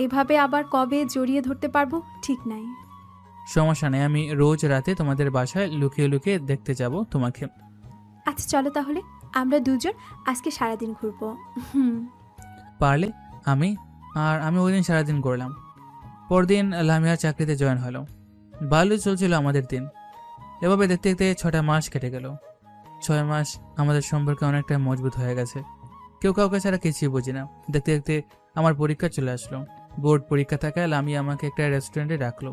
এভাবে আবার কবে জড়িয়ে ধরতে পারবো ঠিক নাই। সমস্যা নেই, আমি রোজ রাতে তোমাদের বাসায় লুকিয়ে লুকিয়ে দেখতে যাব তোমাকে। আচ্ছা চলো তাহলে, আমরা দুজন আজকে সারাদিন ঘুরবো। হুম। পারলে আমি ওই দিন সারাদিন করলাম। পরদিন লামিয়ার চাকরিতে জয়েন হলো। ভালোই চলছিল আমাদের দিন। এভাবে দেখতে দেখতে 6টা মাস কেটে গেল। 6 মাস আমাদের সম্পর্কে অনেকটা মজবুত হয়ে গেছে। কেউ কাউকে ছাড়া কিছুই বুঝি না। দেখতে দেখতে আমার পরীক্ষা চলে আসলো। বোর্ড পরীক্ষা থাকায় লামিয়া আমাকে একটা রেস্টুরেন্টে ডাকলো।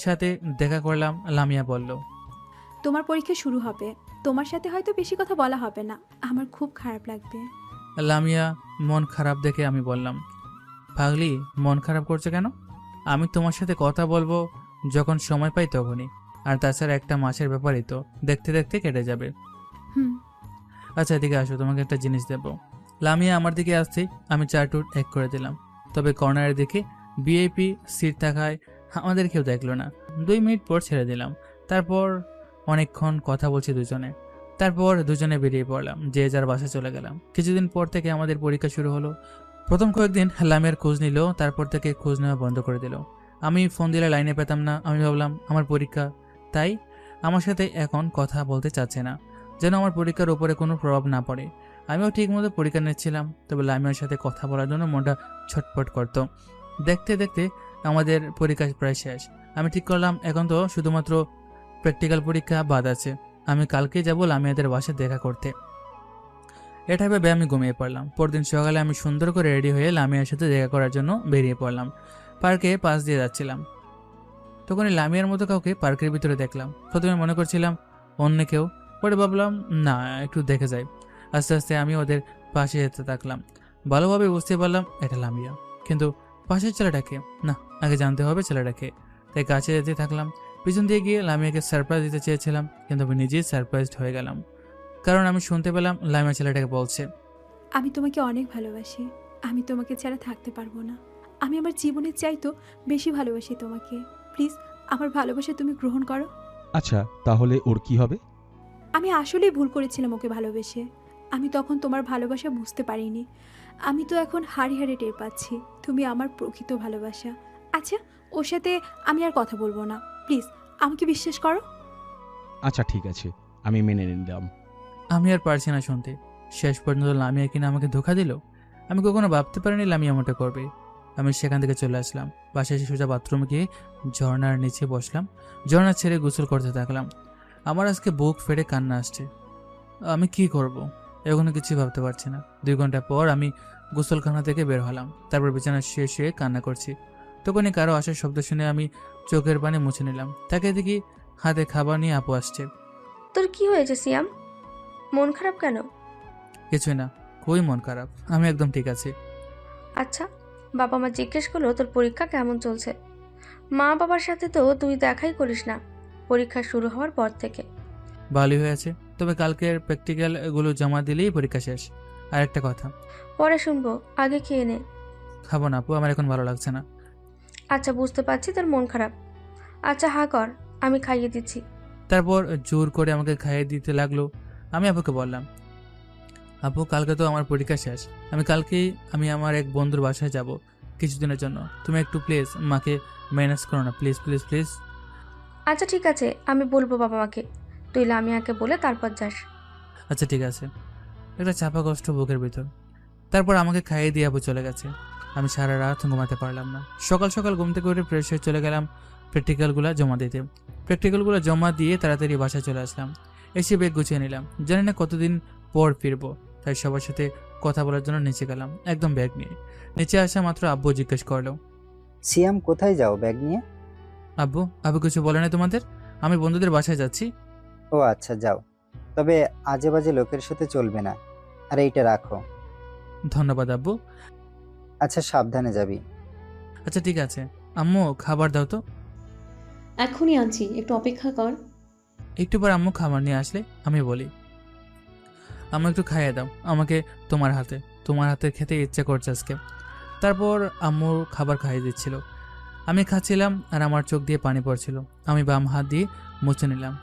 সাথে দেখা করলাম। লামিয়া বলল, তোমার পরীক্ষা শুরু হবে, তোমার সাথে হয়তো বেশি কথা বলা হবে না, আমার খুব খারাপ লাগবে। লামিয়া মন খারাপ দেখে আমি বললাম, পাগলি, মন খারাপ করছে কেন? আমি তোমার সাথে কথা বলবো যখন সময় পাই তখনই। আর তাছাড়া একটা মাসের ব্যাপারই তো, দেখতে দেখতে কেটে যাবে। হুম। আচ্ছা এদিকে আসো, তোমাকে একটা জিনিস দেবো। লামিয়া আমার দিকে আসতেই আমি 4 টুট এক করে দিলাম। তবে কর্নারের দিকে ভিআইপি সিট থাকায় আমাদের কেউ দেখলো না। 2 মিনিট পর ছেড়ে দিলাম। তারপর অনেকক্ষণ কথা বলছি দুজনে। তারপর দুজনে বেরিয়ে পড়লাম, যে যার বাসা চলে গেলাম। কিছুদিন পর থেকে আমাদের পরীক্ষা শুরু হলো। প্রথম কয়েকদিন লামিয়ার খোঁজ নিল, তারপর থেকে খোঁজ নেওয়া বন্ধ করে দিল। আমি ফোন দিলে লাইনে পেতাম না। আমি ভাবলাম আমার পরীক্ষা, তাই আমার সাথে এখন কথা বলতে চাচ্ছে না, যেন আমার পরীক্ষার উপরে কোনো প্রভাব না পড়ে। আমিও ঠিকমতো পরীক্ষা নিচ্ছিলাম, তবে লামিয়ার সাথে কথা বলার জন্য মনটা ছটফট করত। দেখতে দেখতে আমাদের পরীক্ষা প্রায় শেষ। আমি ঠিক করলাম এখন তো শুধুমাত্র প্র্যাকটিক্যাল পরীক্ষা বাদ আছে। আমি কালকে যাব লামিয়াদের বাসায় দেখা করতে। এটা ভেবে আমি ঘুমিয়ে পড়লাম। পরদিন সকালে আমি সুন্দর করে রেডি হয়ে লামিয়ার সাথে দেখা করার জন্য বেরিয়ে পড়লাম। পার্কে পাশ দিয়ে যাচ্ছিলাম, তখনই লামিয়ার মতো কাউকে পার্কের ভিতরে দেখলাম। প্রথমে মনে করছিলাম অন্য কেউ, পরে ভাবলাম না, একটু দেখে যাই। আস্তে আস্তে আমি ওদের পাশে যেতে থাকলাম। ভালোভাবে বুঝতে পারলাম এটা লামিয়া, কিন্তু পাশের ছেলেটাকে না, আগে জানতে হবে ছেলেটাকে। তাই কাছে যেতে থাকলাম। পিছন দিয়ে গিয়ে লামিয়াকে সারপ্রাইজ দিতে চেয়েছিলাম, কিন্তু আমি নিজেই সারপ্রাইজড হয়ে গেলাম, কারণ আমি শুনতে পেলাম লামিয়া ছেলেটাকে বলছে, আমি তোমাকে অনেক ভালোবাসি, আমি তোমাকে ছাড়া থাকতে পারবো না, আমি আমার জীবনের চাইতো বেশি ভালোবাসি তোমাকে, প্লিজ আমার ভালোবাসা তুমি গ্রহণ করো। আচ্ছা, তাহলে ওর কি হবে? আমি আসলেই ভুল করেছিলাম ওকে ভালোবেসে, আমি তখন তোমার ভালোবাসা বুঝতে পারিনি। আমি তো এখন হাড়ে হাড়ে টের পাচ্ছি তুমি আমার প্রকৃত ভালোবাসা। আচ্ছা, ওর সাথে আমি আর কথা বলবো না, প্লিজ আমাকে বিশ্বাস করো। আচ্ছা ঠিক আছে, আমি মেনে নিলাম। আমি আর পারছি না শুনতে। শেষ পর্যন্ত লামিয়া কিনা আমাকে ধোঁকা দিল। আমি কখনো ভাবতে পারিনি লামিয়া এমনটা করবে। আমি সেখান থেকে চলে আসলাম। বাসায় এসে সোজা বাথরুমে গিয়ে ঝর্ণার নিচে বসলাম। ঝর্ণা ছেড়ে গোসল করতে থাকলাম। আমার আজকে বুক ফেটে কান্না আসছে। আমি কি করব? এখনো কিছু ভাবতে পারছি না। 2 ঘন্টা পর আমি গোসলখানা থেকে বের হলাম। তারপর বিছানায় শুয়ে শুয়ে কান্না করছি। তখনই কারো আসার শব্দ শুনে আমি চোখের পানি মুছে নিলাম। তাকে দেখি হাতে খাবার নিয়ে আপু আসছে। তোর কি হয়েছে সিয়াম, মন খারাপ কেন? কিছুই না, খুবই মন খারাপ, আমি একদম ঠিক আছি। আচ্ছা, বাবা মা জিজ্ঞেস করলো তোর পরীক্ষা কেমন চলছে। মা বাবার সাথে তো তুই দেখাই করিস না পরীক্ষা শুরু হওয়ার পর থেকে। ভালোই হয়েছে, তবে কালকের প্র্যাকটিক্যাল এগুলো জমা দিলেই পরীক্ষা শেষ। আর একটা কথা। পরে শুনবো, আগে খেয়ে নে। খাবো না আপু, আমার এখন ভালো লাগছে না। আচ্ছা বুঝতে পারছি তোর মন খারাপ। আচ্ছা হা কর, আমি খাইয়ে দিচ্ছি। তারপর জোর করে আমাকে খাইয়ে দিতে লাগলো। আমি আপুকে বললাম, আপু কালকে তো আমার পরীক্ষা শেষ, আমি আমার এক বন্ধুর বাসায় যাব কিছুদিনের জন্য। তুমি একটু প্লিজ মাকে ম্যানেজ করো না, প্লিজ প্লিজ প্লিজ। আচ্ছা ঠিক আছে, আমি বলবো বাবা মাকে, তুই লামিয়াকে বলে তারপর যাস। আচ্ছা ঠিক আছে। একটা চাপা কষ্ট বুকের ভিতর। তারপর আমাকে খাইয়ে দিয়ে আপু চলে গেছে। আমি সারা রাত ঘুমাতে পারলাম না। সকাল সকাল ঘুম থেকে উঠে ফ্রেশ হয়ে চলে গেলাম প্র্যাকটিক্যালগুলো জমা দিতে। প্র্যাকটিক্যালগুলো জমা দিয়ে তাড়াতাড়ি বাসায় চলে আসলাম। এসে ব্যাগ গুছিয়ে নিলাম। জানি না কতদিন পর ফিরবো, তাই সবার সাথে কথা বলার জন্য নিচে গেলাম একদম ব্যাগ নিয়ে। নিচে আসা মাত্র আব্বু জিজ্ঞেস করলো, সিয়াম কোথায় যাও ব্যাগ নিয়ে? আব্বু কিছু বলে না তোমাদের? আমি বন্ধুদের বাসায় যাচ্ছি। ও আচ্ছা যাও, তবে আজে বাজে লোকের সাথে চলবে না। আর এইটা রাখো। ধন্যবাদ আব্বু। আচ্ছা সাবধানে যাবি। আচ্ছা ঠিক আছে। আম্মু খাবার দাও তো। এখনই আনছি, একটু অপেক্ষা কর। একটু পর আম্মু খাবার নিয়ে আসলে আমি বলি, আম্মু একটু খাইয়ে দাও আমাকে, তোমার হাতে খেতে ইচ্ছা করছে আজকে। তারপর আম্মু খাবার খাইয়ে দিচ্ছিল। আমি খাচ্ছিলাম আর আমার চোখ দিয়ে পানি পড়ছিল। আমি বাম হাত দিয়ে মুছে নিলাম।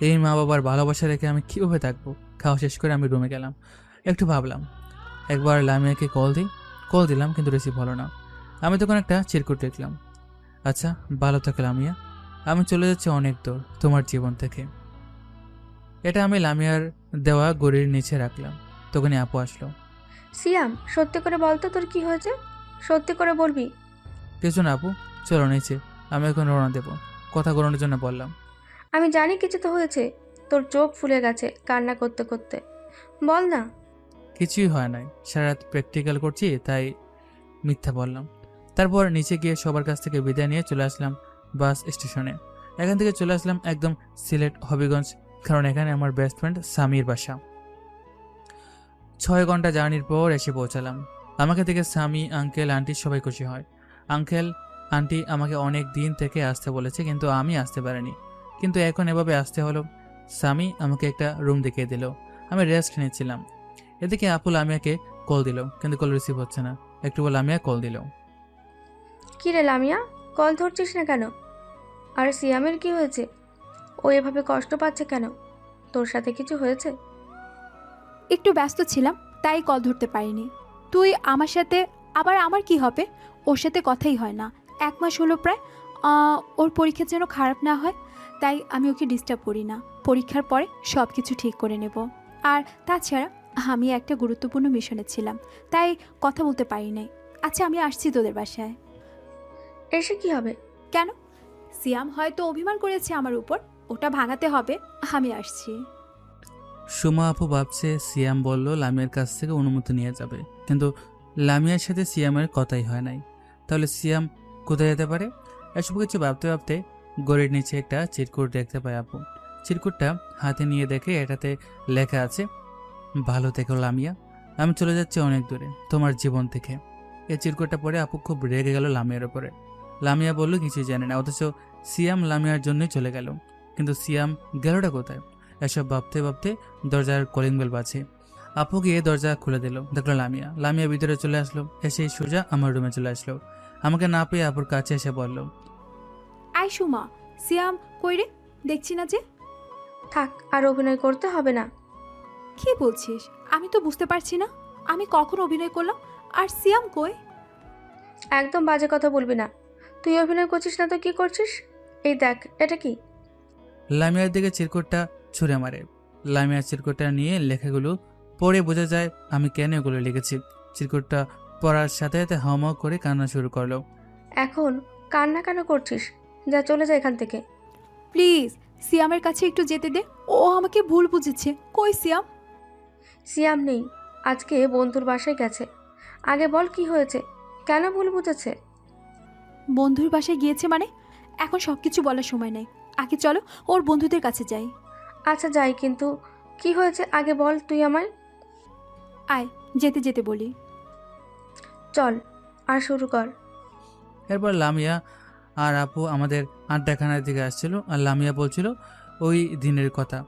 এই মা বাবার ভালোবাসা রেখে আমি কীভাবে থাকবো? খাওয়া শেষ করে আমি রুমে গেলাম। একটু ভাবলাম, একবার লামিয়াকে কল দিলাম, কিন্তু রিসিভ হলো না। আমি তখন একটা চিরকুট দেখলাম। আচ্ছা, ভালো থাকে লামিয়া, আমি চলে যাচ্ছি অনেক দূর তোমার জীবন থেকে। এটা আমি লামিয়ার দেওয়া গড়ির নিচে রাখলাম। তখনই আপু আসলো। সিয়াম, সত্যি করে বল তো তোর কি হয়েছে? সত্যি করে বলবি? কিছু না আপু, চলো নিচে, আমি এখন রওনা দেবো। কথা ঘোরানোর জন্য বললাম। আমি জানি কিছু তো হয়েছে, তোর চোখ ফুলে গেছে কান্না করতে করতে। বল না। কিছুই হয় নাই, সারা রাত প্র্যাকটিক্যাল করছি তাই মিথ্যা বললাম। তারপর নিচে গিয়ে সবার কাছ থেকে বিদায় নিয়ে চলে আসলাম বাস স্টেশনে। এখান থেকে চলে আসলাম একদম সিলেট হবিগঞ্জ, কারণ এখানে আমার বেস্ট ফ্রেন্ড সামির বাসা। 6 ঘন্টা জার্নির পর এসে পৌঁছালাম। আমাকে দেখে সামি, আঙ্কেল, আন্টি সবাই খুশি হয়। আঙ্কেল আন্টি আমাকে অনেক দিন থেকে আসতে বলেছে, কিন্তু আমি আসতে পারিনি। কিন্তু এখন এভাবে আসতে হলো। সামি আমাকে একটা রুম দেখিয়ে দিল। আমি রেস্ট নিচ্ছিলাম। এদিকে আপু লামিয়াকে কল দিল, কিন্তু কল রিসিভ হচ্ছে না। একটু পর লামিয়া কল দিল। কি রে লামিয়া, কল ধরছিস না কেন? আর সিয়ামের কি হয়েছে? ও এভাবে কষ্ট পাচ্ছে কেন? তোর সাথে কিছু হয়েছে? একটু ব্যস্ত ছিলাম তাই কল ধরতে পারিনি। তুই আমার সাথে, আবার আমার কি হবে? ওর সাথে কথাই হয় না 1 মাস হলো প্রায়। ওর পরীক্ষা যেন খারাপ না হয়, তাই আমি ওকে ডিস্টার্ব করি না। পরীক্ষার পরে সব কিছু ঠিক করে নেব। আর তাছাড়া আমি একটা গুরুত্বপূর্ণ মিশনে ছিলাম, তাই কথা বলতে পারি নাই। আচ্ছা, আমি আসছি তোদের বাসায়। এসে কি হবে? কেন? সিয়াম হয়তো অভিমান করেছে আমার উপর, ওটা ভাঙাতে হবে। আমি আসছি। সুমা আপু ভাবছে সিয়াম বলল লামিয়ার কাছ থেকে অনুমতি নিয়ে যাবে, কিন্তু লামিয়ার সাথে সিয়ামের কথাই হয় নাই। তাহলে সিয়াম কোথায় যেতে পারে? এসব কিছু ভাবতে ভাবতে গড়ির নিচে একটা চিরকুট দেখতে পায় আপু। চিরকুটটা হাতে নিয়ে দেখে এটাতে লেখা আছে, ভালো থেকো লামিয়া, আমি চলে যাচ্ছি অনেক দূরে তোমার জীবন থেকে। এই চিরকুটটা পড়ে আপু খুব রেগে গেল লামিয়ার উপরে। লামিয়া বলল কিছুই জানে না, অথচ সিয়াম লামিয়ার জন্যই চলে গেল। কিন্তু সিয়াম গেলটা কোথায়? এসব ভাবতে ভাবতে দরজার কলিং বেল বাজে। আপু গিয়ে দরজা খুলে দিল, দেখলো লামিয়া। লামিয়া ভিতরে চলে আসলো, এসে সোজা আমার রুমে চলে আসলো। আমাকে না পেয়ে আপুর কাছে এসে বলল, আয় সুমা, সিয়াম কই রে? দেখছি না যে। থাক, আর অভিনয় করতে হবে না। কি বলছিস? আমি তো বুঝতে পারছি না আমি কখন অভিনয় করলাম। আর সিয়াম কই? একদম বাজে কথা বলবি না। তুই অভিনয় করছিস না তো কি করছিস? এই দেখ, এটা কি? লামিয়ার দিকে চিরকুটটা ছুঁড়ে মারে। লামিয়ার চিরকুটটা নিয়ে লেখাগুলো পড়ে বোঝা যায় আমি কেন এগুলো লিখেছি। চিরকুটটা পড়ার সাথে সাথে হাওমাও করে কান্না শুরু করলো। এখন কান্না কেন করছিস? যা, চলে যা এখান থেকে। প্লিজ সিয়ামের কাছে একটু যেতে দে, ও আমাকে ভুল বুঝেছে। কই সিয়াম? সিয়াম নেই, আজকে বন্ধুর বাসায় গেছে। আগে বল কি হয়েছে, কেন ভুল বুঝেছে? বন্ধুর বাসায় গিয়েছে মানে? এখন সব কিছু বলার সময় নেই, আগে চলো ওর বন্ধুদের কাছে যাই। আচ্ছা যাই, কিন্তু কি হয়েছে আগে বল তুই আমায়। আয়, যেতে যেতে বলি। চল, আর শুরু কর। এরপর লামিয়া আর আপু আমাদের আড্ডাখানার দিকে আসছিল, আর লামিয়া বলছিল ওই দিনের কথা।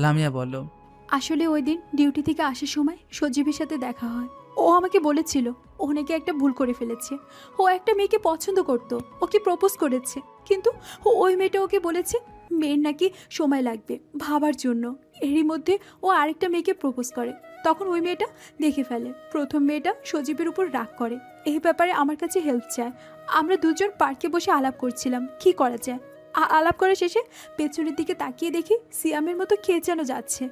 লামিয়া বলল, আসলে ওই দিন ডিউটি থেকে আসার সময় সজীবের সাথে দেখা হয়। ও আমাকে বলেছিল ও নাকি একটা ভুল করে ফেলেছে। ও একটা মেয়েকে পছন্দ করতো, ওকে প্রপোজ করেছে, কিন্তু ওই মেয়েটা ওকে বলেছে মেয়ের নাকি সময় লাগবে ভাবার জন্য। এরই মধ্যে ও আরেকটা মেয়েকে প্রপোজ করে। তখন ওই মেয়েটা দেখে ফেলে। প্রথম মেয়েটা সজীবের উপর রাগ করে, এই ব্যাপারে আমার কাছে হেল্প চায়। আমরা দুজন পার্কে বসে আলাপ করছিলাম কি করা যায়। আলাপ করা শেষে পেছনের দিকে তাকিয়ে দেখি সিয়ামের মতো খেয়ে যেন যাচ্ছে।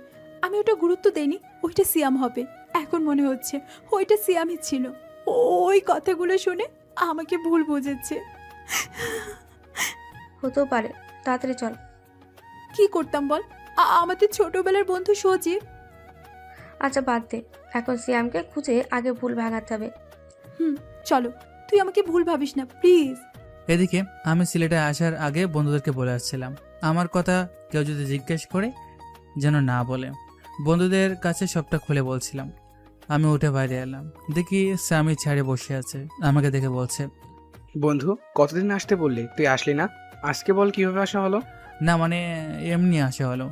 আমি ওটা গুরুত্ব দেইনি, ওইটা সিয়াম হবে। এখন মনে হচ্ছে ওইটা সিয়ামই ছিল। ওই কথাগুলো শুনে আমাকে ভুল বুঝেছে। হতেও পারে, তাড়াতাড়ি চল। কি করতাম বল? আমাদের ছোটবেলার বন্ধু সজীব। আচ্ছা বাদ দে, এখন সিয়ামকে খুঁজে আগে ভুল ভাঙাতে হবে। চলো, তুই আমাকে ভুল ভাবিস না প্লিজ। এদিকে আমি সিলেটে আসার আগে বন্ধুদেরকে বলে আসছিলাম আমার কথা কেউ যদি জিজ্ঞেস করে যেন না বলে। বন্ধুদের কাছে সবটা খুলে বলছিলাম। আমি উঠে বাইরে এলাম, দেখি স্বামী ছাড়ে বসে আছে। আমাকে দেখে বলছে, বন্ধু কতদিন আসতে বললি, তুই আসলি না? আজকে বল কিভাবে আসা হলো? না মানে এমনি আসা হলো।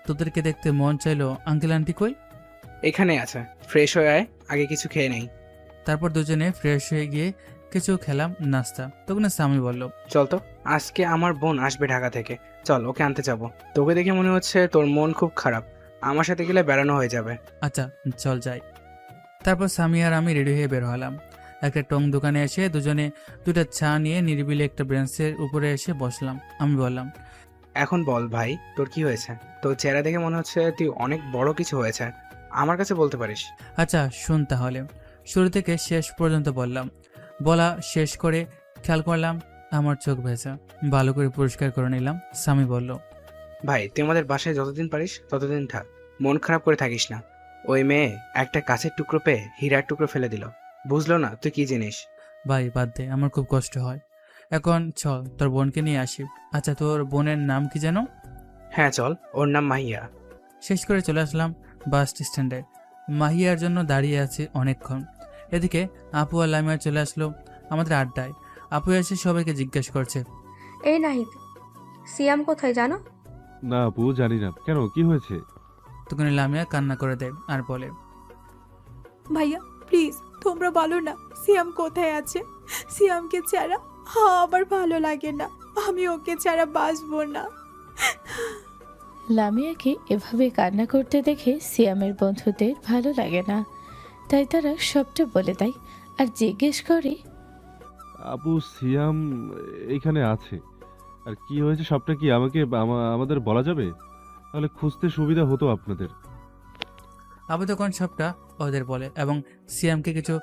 তোদেরকে দেখতে মন চাইলো। আঙ্কেল আন্টি কই? এখানে আছে, ফ্রেশ হয়ে আয়, আগে কিছু খেয়ে নেই। তারপর দুজনে ফ্রেশ হয়ে গিয়ে কিছু খেলাম নাস্তা। তখন স্বামী বলল, চল তো, আজকে আমার বোন আসবে ঢাকা থেকে, চল ওকে আনতে যাব। তোকে দেখে মনে হচ্ছে তোর মন খুব খারাপ, আমার সাথে গেলে বেড়ানো হয়ে যাবে। আচ্ছা চল যাই। তারপর স্বামী আর আমি রেডি হয়ে বের হলাম। একটা টং দোকানে এসে দুজনে দুটা চা নিয়ে নিরিবিলি একটা বেঞ্চের উপরে এসে বসলাম। আমি বললাম, এখন বল ভাই, তোর কি হয়েছে? তোর চেহারা দেখে মনে হচ্ছে তুই অনেক বড় কিছু হয়েছে, আমার কাছে বলতে পারিস। আচ্ছা শুন তাহলে, শুরু থেকে শেষ পর্যন্ত বললাম। বলা শেষ করে খেয়াল করলাম আমার চোখ ভেজা। ভালো করে পরিষ্কার করে নিলাম। স্বামী বলল, ভাই তুই আমাদের বাসায় যতদিন পারিস ততদিন থাক, মন খারাপ করে থাকিস না। ওই মেয়ে একটা কাছের টুকরো পেয়ে হীরার টুকরো ফেলে দিল, বুঝলো না তুই কি জিনিস। ভাই বাদ দে, আমার খুব কষ্ট হয়। এখন চল তোর বোনকে নিয়ে আসি। আচ্ছা তোর বোনের নাম কি যেন? হ্যাঁ চল, ওর নাম মাহিয়া। শেষ করে চলে আসলাম বাস স্ট্যান্ডে। মাহিয়ার জন্য দাঁড়িয়ে আছে অনেকক্ষণ। এদিকে আপু আর লামিয়া চলে আসলো আমাদের আড্ডায়। আপু এসে সবাইকে জিজ্ঞেস করছে, এই নাহিদ, সিয়াম কোথায় জানো? না আপু, জানি না। কেন, কি হয়েছে? তখন লামিয়া কান্না করে দেয় আর বলে, ভাইয়া প্লিজ তোমরা বলো না সিয়াম কোথায় আছে। সিয়ামকে ছাড়া আমার ভালো লাগে না, আমি ওকে ছাড়া বাঁচবো না। লামিয়াকে এভাবে কান্না করতে দেখে সিয়ামের বন্ধুদের ভালো লাগে না, তাই তারা সবটা বলে দেয় আর জিজ্ঞেস করে, আপু সিয়াম এইখানে আছে, আর কি হয়েছে সবটা কি আমাকে আমাদের বলা যাবে? তাহলে খুঁজতে সুবিধা হতো আপনাদের। আপু তখন সবটা ওদের বলে এবং সিয়ামকে কিছু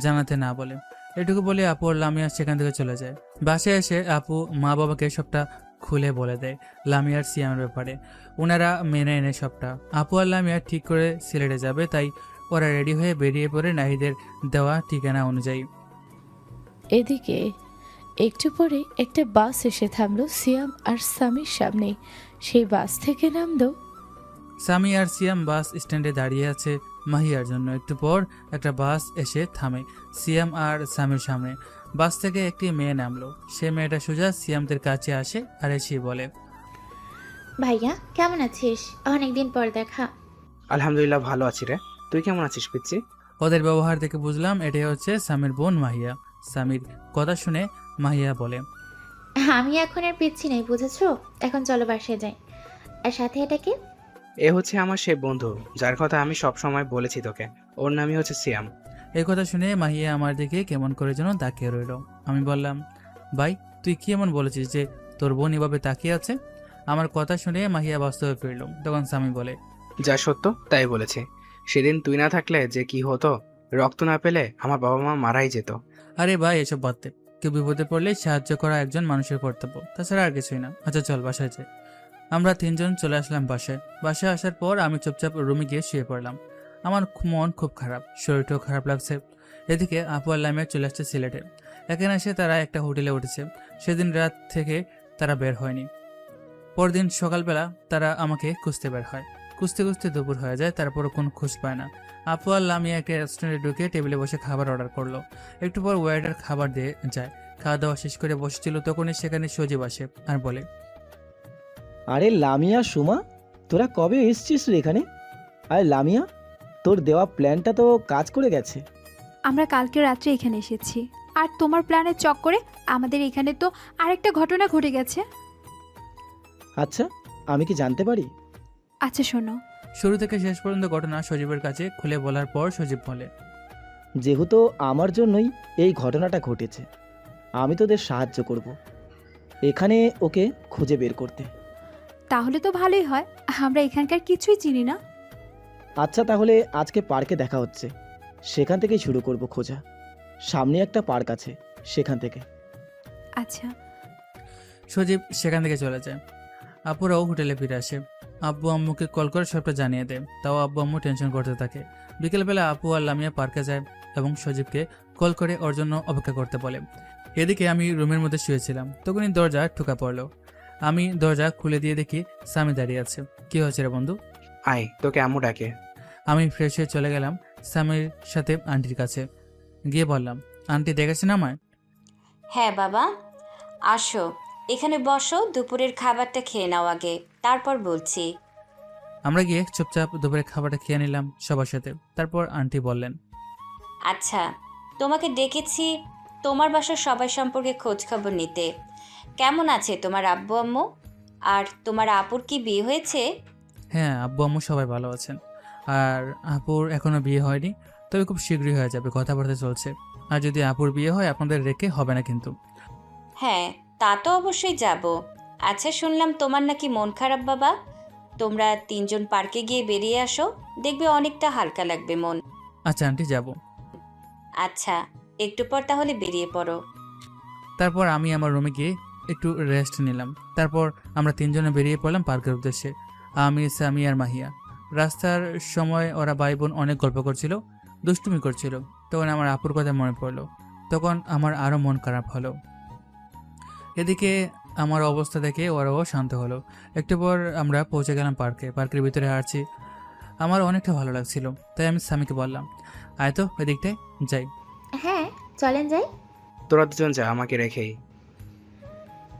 জানাতে না বলে। এটুকু বলে আপু আর লামিয়া সেখান থেকে চলে যায়। বাসায় এসে আপু মা বাবাকে সবটা খুলে বলে দেয় লামিয়ার সিয়ামের ব্যাপারে। ওনারা মেনে এনে সবটা। আপু আর লামিয়া ঠিক করে সিলেটে যাবে, তাই ওরা রেডি হয়ে বেরিয়ে পড়ে নাহিদের দেওয়া ঠিকানা অনুযায়ী। এদিকে একটু পরে একটা বাস এসে থামলো সিয়াম আর সামির সামনে। সেই বাস থেকে নামলো স্বামী আর সিয়াম বাস স্ট্যান্ডে দাঁড়িয়ে আছে মাহিয়ার জন্য। একটু পর একটা বাস এসে থামে সিয়াম আর স্বামীর সামনে। বাস থেকে একটি মেয়ে নামলো। সে মেয়েটা সোজা সিয়ামদের কাছে আসে আর এসে বলে, ভাইয়া কেমন আছিস? অনেকদিন পর দেখা। আলহামদুলিল্লাহ ভালো আছি রে, তুই কেমন আছিস পিচ্ছি? ওদের ব্যবহার দেখে বুঝলাম এটাই হচ্ছে স্বামীর বোন মাহিয়া। স্বামীর কথা শুনে মাহিয়া বলে, আমি এখন আর পিচ্ছি নাই, বুঝেছো? এখন চলো বাসায় যাই। আর সাথে এটাকে এ হচ্ছে আমার সে বন্ধু যার কথা আমি সব সময় বলেছি তোকে, ওর নামই হচ্ছে সিয়াম। এই কথা শুনে মাহিয়া আমার দিকে কেমন করে যেন তাকিয়ে রইল। আমি বললাম, ভাই তুই কি এমন বলেছিস যে তোর বোন এভাবে তাকিয়ে আছে? আমার কথা শুনে মাহিয়া বাস্তবে ফিরল। তখন স্বামী বলে, যা সত্য তাই বলেছে। সেদিন তুই না থাকলে যে কি হতো, রক্ত না পেলে আমার বাবা মা মারাই যেত। আরে ভাই এসব বাদ দে, কেউ বিপদে পড়লে সাহায্য করা একজন মানুষের কর্তব্য, তাছাড়া আর কিছুই না। আচ্ছা চল বাসায় যাই। আমরা তিনজন চলে আসলাম বাসায়। বাসায় আসার পর আমি চুপচাপ রুমে গিয়ে শুয়ে পড়লাম। আমার মন খুব খারাপ, শরীরটাও খারাপ লাগছে। এদিকে আপু আর লামিয়া চলে আসছে সিলেটে। এখানে এসে তারা একটা হোটেলে উঠেছে। সেদিন রাত থেকে তারা বের হয়নি। পরদিন সকালবেলা তারা আমাকে খুঁজতে বের হয়। খুঁজতে খুঁজতে দুপুর হয়ে যায়, তারপরও কোনো খোঁজ পায় না। আপু আর লামিয়া একটা রেস্টুরেন্টে ঢুকে টেবিলে বসে খাবার অর্ডার করলো। একটু পর ওয়েটার খাবার দিয়ে যায়। খাওয়া দাওয়া শেষ করে বসেছিল, তখনই সেখানে সজীব আসে আর বলে, আরে লামিয়া, সুমা, তোরা কবে এসছিস রে এখানে? আরে লামিয়া, তোর দেওয়া প্ল্যানটা তো কাজ করে গেছে। আমরা কালকে রাত্রে এখানে এসেছি, আর তোমার প্ল্যানের চক্করে আমাদের এখানে তো আরেকটা ঘটনা ঘটে গেছে। আচ্ছা, আমি কি জানতে পারি? আচ্ছা শোনো। শুরু থেকে শেষ পর্যন্ত ঘটনা সজীবের কাছে খুলে বলার পর সজীব বলে, যেহেতু আমার জন্যই এই ঘটনাটা ঘটেছে, আমি তোদের সাহায্য করব এখানে ওকে খুঁজে বের করতে। তাহলে তো ভালোই হয়, আমরা এখানকার কিছুই চিনি না। আচ্ছা তাহলে আজকে পার্কে দেখা হচ্ছে, সেখান থেকেই শুরু করব খোঁজা। সামনে একটা পার্ক আছে, সেখান থেকে। আচ্ছা। সজীব সেখান থেকে চলে যায়। আপুরাও হোটেলে ফিরে আসে। আব্বু আম্মুকে কল করে সবটা জানিয়ে দেয়, তাও আব্বু আম্মু টেনশন করতে থাকে। বিকেলবেলা আপু আর লামিয়া পার্কে যায় এবং সজীবকে কল করে ওর জন্য অপেক্ষা করতে বলে। এদিকে আমি রুমের মধ্যে শুয়েছিলাম, তখনই দরজা ঠোকা পড়লো। আমি দরজা খুলে দিয়ে দেখি স্বামী দাঁড়িয়ে আছে। কি হয়েছে রে বন্ধু? আয়, তোকে আম্মু ডাকে। আমি ফ্রেশ হয়ে চলে গেলাম স্বামীর সাথে আন্টির কাছে। গিয়ে বললাম, আন্টি দেখেছেন আমায়? হ্যাঁ বাবা, আসো এখানে বসো, দুপুরের খাবারটা খেয়ে নাও আগে, তারপর বলছি। আমরা গিয়ে চুপচাপ দুপুরের খাবারটা খেয়ে নিলাম সবার সাথে। তারপর আন্টি বললেন, আচ্ছা তোমাকে ডেকেছি তোমার বাসার সবাই সম্পর্কে খোঁজ খবর নিতে। কেমন আছে তোমার আব্বু আম্মু? আর তোমার আপুর কি বিয়ে হয়েছে? হ্যাঁ, আব্বু আম্মু সবাই ভালো আছেন। আর আপুর এখনো বিয়ে হয়নি, তবে খুব শীঘ্রই হয়ে যাবে, কথাবার্তা চলছে। আর যদি আপুর বিয়ে হয় আপনাদের রেখে হবে না কিন্তু। হ্যাঁ, তা তো অবশ্যই যাব। আচ্ছা, শুনলাম তোমার নাকি মন খারাপ বাবা। তোমরা 3 জন পার্কে গিয়ে বেরিয়ে আসো, দেখবে অনেকটা হালকা লাগবে মন। আচ্ছা আন্টি, যাব। আচ্ছা, একটু পর তাহলে বেরিয়ে পড়ো। তারপর আমি আমার রুমে গিয়ে একটু রেস্ট নিলাম। তারপর আমরা 3 জনে বেরিয়ে পড়লাম পার্কের উদ্দেশ্যে, আমি, সামি আর মাহিয়া। রাস্তার সময় ওরা ভাই বোন অনেক গল্প করছিল, দুষ্টুমি করছিল। তখন আমার আপুর কথা মনে পড়লো, তখন আমার আরও মন খারাপ হলো। এদিকে আমার অবস্থা দেখে ওরাও শান্ত হলো। একটু পর আমরা পৌঁছে গেলাম পার্কে। পার্কের ভিতরে হাঁটছি, আমার অনেকটা ভালো লাগছিল। তাই আমি সামিকে বললাম, আয় তো এদিকটায় যাই। হ্যাঁ, চলেন যাই। তোরা দুজন যা আমাকে রেখেই।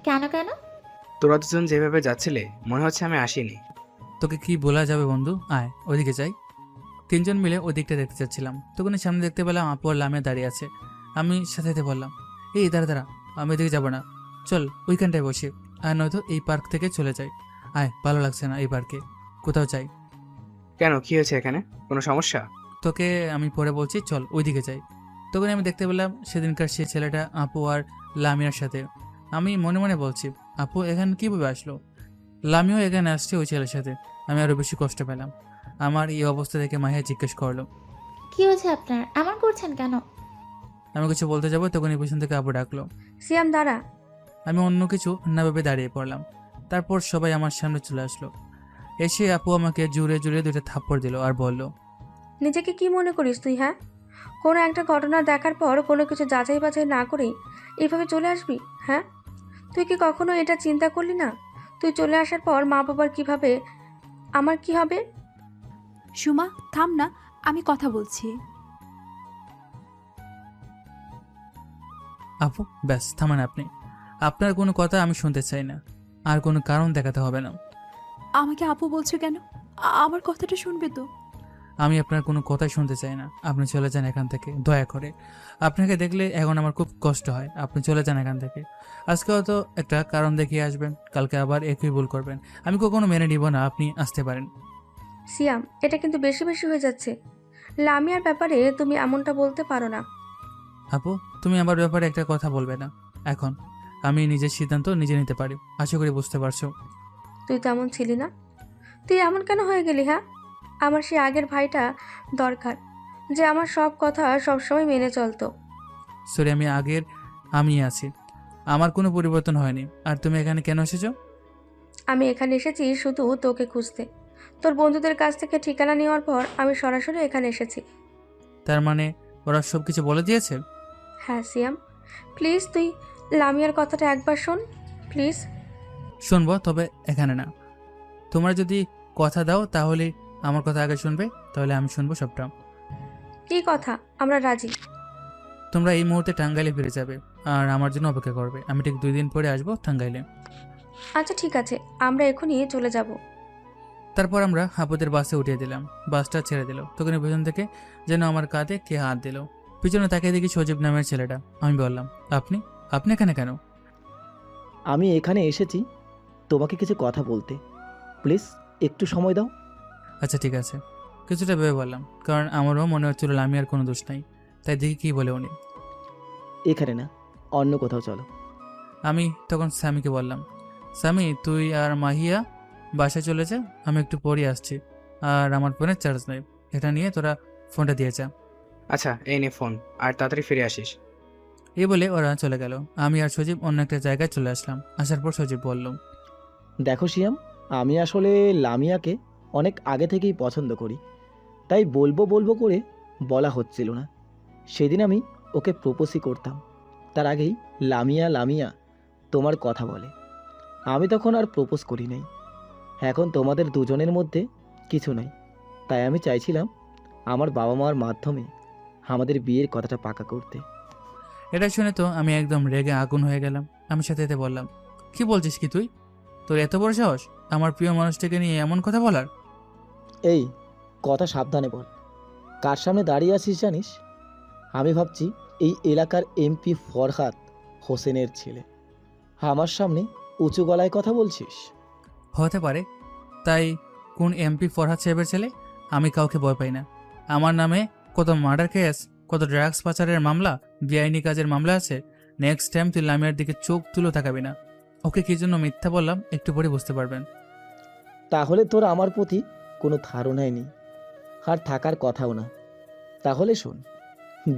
কেন কেন? তোরা দুজন যেভাবে যাচ্ছিলে মনে হচ্ছে আমি আসিনি। তোকে কি বলা যাবে বন্ধু, আয় ওদিকে যাই। 3 জন মিলে ওই দিকটা দেখতে চাচ্ছিলাম, তখন সামনে দেখতে পেলাম আপু আর লামিয়া দাঁড়িয়ে আছে। আমি সাথে সাথে বললাম, এই দাঁড়া দাঁড়া, আমি এদিকে যাবো না, চল ওইখানটায় বসি, আর নয়তো এই পার্ক থেকে চলে যাই। আয়, ভালো লাগছে না এই পার্কে, কোথাও যাই। কেন, কি হয়েছে এখানে? কোনো সমস্যা? তোকে আমি পরে বলছি, চল ওইদিকে যাই। তখন আমি দেখতে পেলাম সেদিনকার সেই ছেলেটা আপু আর লামিয়ার সাথে। আমি মনে মনে বলছি, আপু এখানে কীভাবে আসলো, লামিও এখানে আসছে ওই ছেলের সাথে। আমি আরও বেশি কষ্ট পেলাম। আমার এই অবস্থা দেখে মাহিয়া জিজ্ঞেস করলো, কি হয়েছে আপনার? এমন করছেন কেন? আমি কিছু বলতে যাবো, তখন এই পিছন থেকে আপু ডাকলো। সিয়াম দাঁড়া। আমি অন্য কিছু না ভেবে দাঁড়িয়ে পড়লাম। তারপর সবাই আমার সামনে চলে আসলো। এসে আপু আমাকে জুড়ে জুড়ে 2টা থাপ্পড় দিল আর বলল, নিজেকে কি মনে করিস তুই, হ্যাঁ? কোনো একটা ঘটনা দেখার পর কোনো কিছু যাচাই বাছাই না করেই এইভাবে চলে আসবি, হ্যাঁ? তুই কি কখনো এটা চিন্তা করলি না তুই চলে আসার পর মা বাবার কিভাবে, আমার কি হবে? সুমা, থাম না, আমি কথা বলছি। আপু ব্যাস থামান আপনি, আপনার কোনো কথা আমি শুনতে চাই না, আর কোনো কারণ দেখাতে হবে না। আমাকে আপু বলছো কেন? আমার কথাটা শুনবে তো? আমি আপনার কোনো কথাই শুনতে চাই না, আপনি চলে যান এখান থেকে দয়া করে। আপনাকে দেখলে এখন আমার খুব কষ্ট হয়, আপনি চলে যান এখান থেকে। আজকে হয়তো একটা কারণ দেখিয়ে আসবেন, কালকে আবার একই ভুল করবেন, আমি কখনো মেনে নিব না, আপনি আসতে পারেন। সিয়াম, এটা কিন্তু বেশি বেশি হয়ে যাচ্ছে। লামিয়ার ব্যাপারে তুমি এমনটা বলতে পারো না। আপু তুমি আমার ব্যাপারে একটা কথা বলবে না এখন, আমি নিজের সিদ্ধান্ত নিজে নিতে পারি, আশা করি বুঝতে পারছো। তুই তেমন ছিলি না, তুই এমন কেন হয়ে গেলি, হ্যাঁ? আমার সেই আগের ভাইটা দরকার, যে আমার সব কথা সবসময় মেনে চলতো। সরি, আমি আছি, আমার কোনো পরিবর্তন হয়নি। আর তুমি এখানে কেন এসেছো? আমি এখানে এসেছি শুধু তোকে খুঁজতে। তোর বন্ধুদের কাছ থেকে ঠিকানা নেওয়ার পর আমি সরাসরি এখানে এসেছি। তার মানে ওরা সব কিছু বলে দিয়েছে? হ্যাঁ সিয়াম, প্লিজ তুই লামিয়ার কথাটা একবার শোন, প্লিজ। শুনবো, তবে এখানে না। তোমরা যদি কথা দাও তাহলে আমার কথা আগে শুনবে, তাহলে আমি শুনবো সবটা। কি কথা? আমরা রাজি। তোমরা এই মুহূর্তে টাঙ্গাইলে ফিরে যাবে আর আমার জন্য অপেক্ষা করবে। আমি ঠিক 2 দিন পরে আসবো টাঙ্গাইলে। আচ্ছা ঠিক আছে, আমরা এখনই চলে যাব। তারপর আমরা আপুদের বাসে উঠিয়ে দিলাম, বাসটা ছেড়ে দিল। তখন পেছন থেকে যেন আমার কাঁধে কে হাত দিল। পিছনে তাকিয়ে দেখি সজীব নামের ছেলেটা। আমি বললাম, আপনি এখানে কেন? আমি এখানে এসেছি তোমাকে কিছু কথা বলতে, প্লিজ একটু সময় দাও। আচ্ছা ঠিক আছে, কিছুটা ভেবে বললাম, কারণ আমারও মনে হচ্ছিল লামিয়ার কোনো দোষ নাই। তাই দেখি কি বলে উনি। এখানে না, অন্য কোথাও চলো। আমি তখন স্যামিকে বললাম, স্যামি তুই আর মাহিয়া বাসায় চলে যা, আমি একটু পরে আসছি, আর আমার ফোনে চার্জ নেই, এটা নিয়ে তোরা ফোনটা দিয়ে যা। আচ্ছা এই নে ফোন, আর তাড়াতাড়ি ফিরে আসিস। এই বলে ওরা চলে গেল। আমি আর সজীব অন্য একটা জায়গায় চলে আসলাম। আসার পর সজীব বলল, দেখো শিয়াম, আমি আসলে লামিয়াকে অনেক আগে থেকেই পছন্দ করি, তাই বলবো করে বলা হচ্ছিল না। সেদিন আমি ওকে প্রপোজই করতাম, তার আগেই লামিয়া তোমার কথা বলে। আমি তখন আর প্রপোজ করি নাই। এখন তোমাদের দুজনের মধ্যে কিছু নাই, তাই আমি চাইছিলাম আমার বাবা মার মাধ্যমে আমাদের বিয়ের কথাটা পাকা করতে। এটা শুনে তো আমি একদম রেগে আগুন হয়ে গেলাম। আমি সাথে সাথে বললাম, কি বলছিস কি তুই? তোর এত বড় সাহস আমার প্রিয় মানুষটাকে নিয়ে এমন কথা বলার? এই কথা সাবধানে বল, কার সামনে দাঁড়িয়ে আছিস জানিস? আমি ভাবছি এই এলাকার এমপি ফরহাদ হোসেনের ছেলে, আমার সামনে উঁচু গলায় কথা বলছিস। হতে পারে। তাই কোন এমপি ফরহাদ সাহেবের ছেলে? আমি কাউকে ভয় পাই না। আমার নামে কত মার্ডার কেস, কত ড্রাগস পাচারের মামলা, বেআইনি কাজের মামলা আছে। নেক্সট টাইম তুই লামিয়ার দিকে চোখ তুলে তাকাবি না। ওকে কি জন্য মিথ্যা বললাম একটু পরে বুঝতে পারবেন। তাহলে তোর আমার প্রতি কোনো ধারণাই নেই, আর থাকার কথাও না। তাহলে শোন,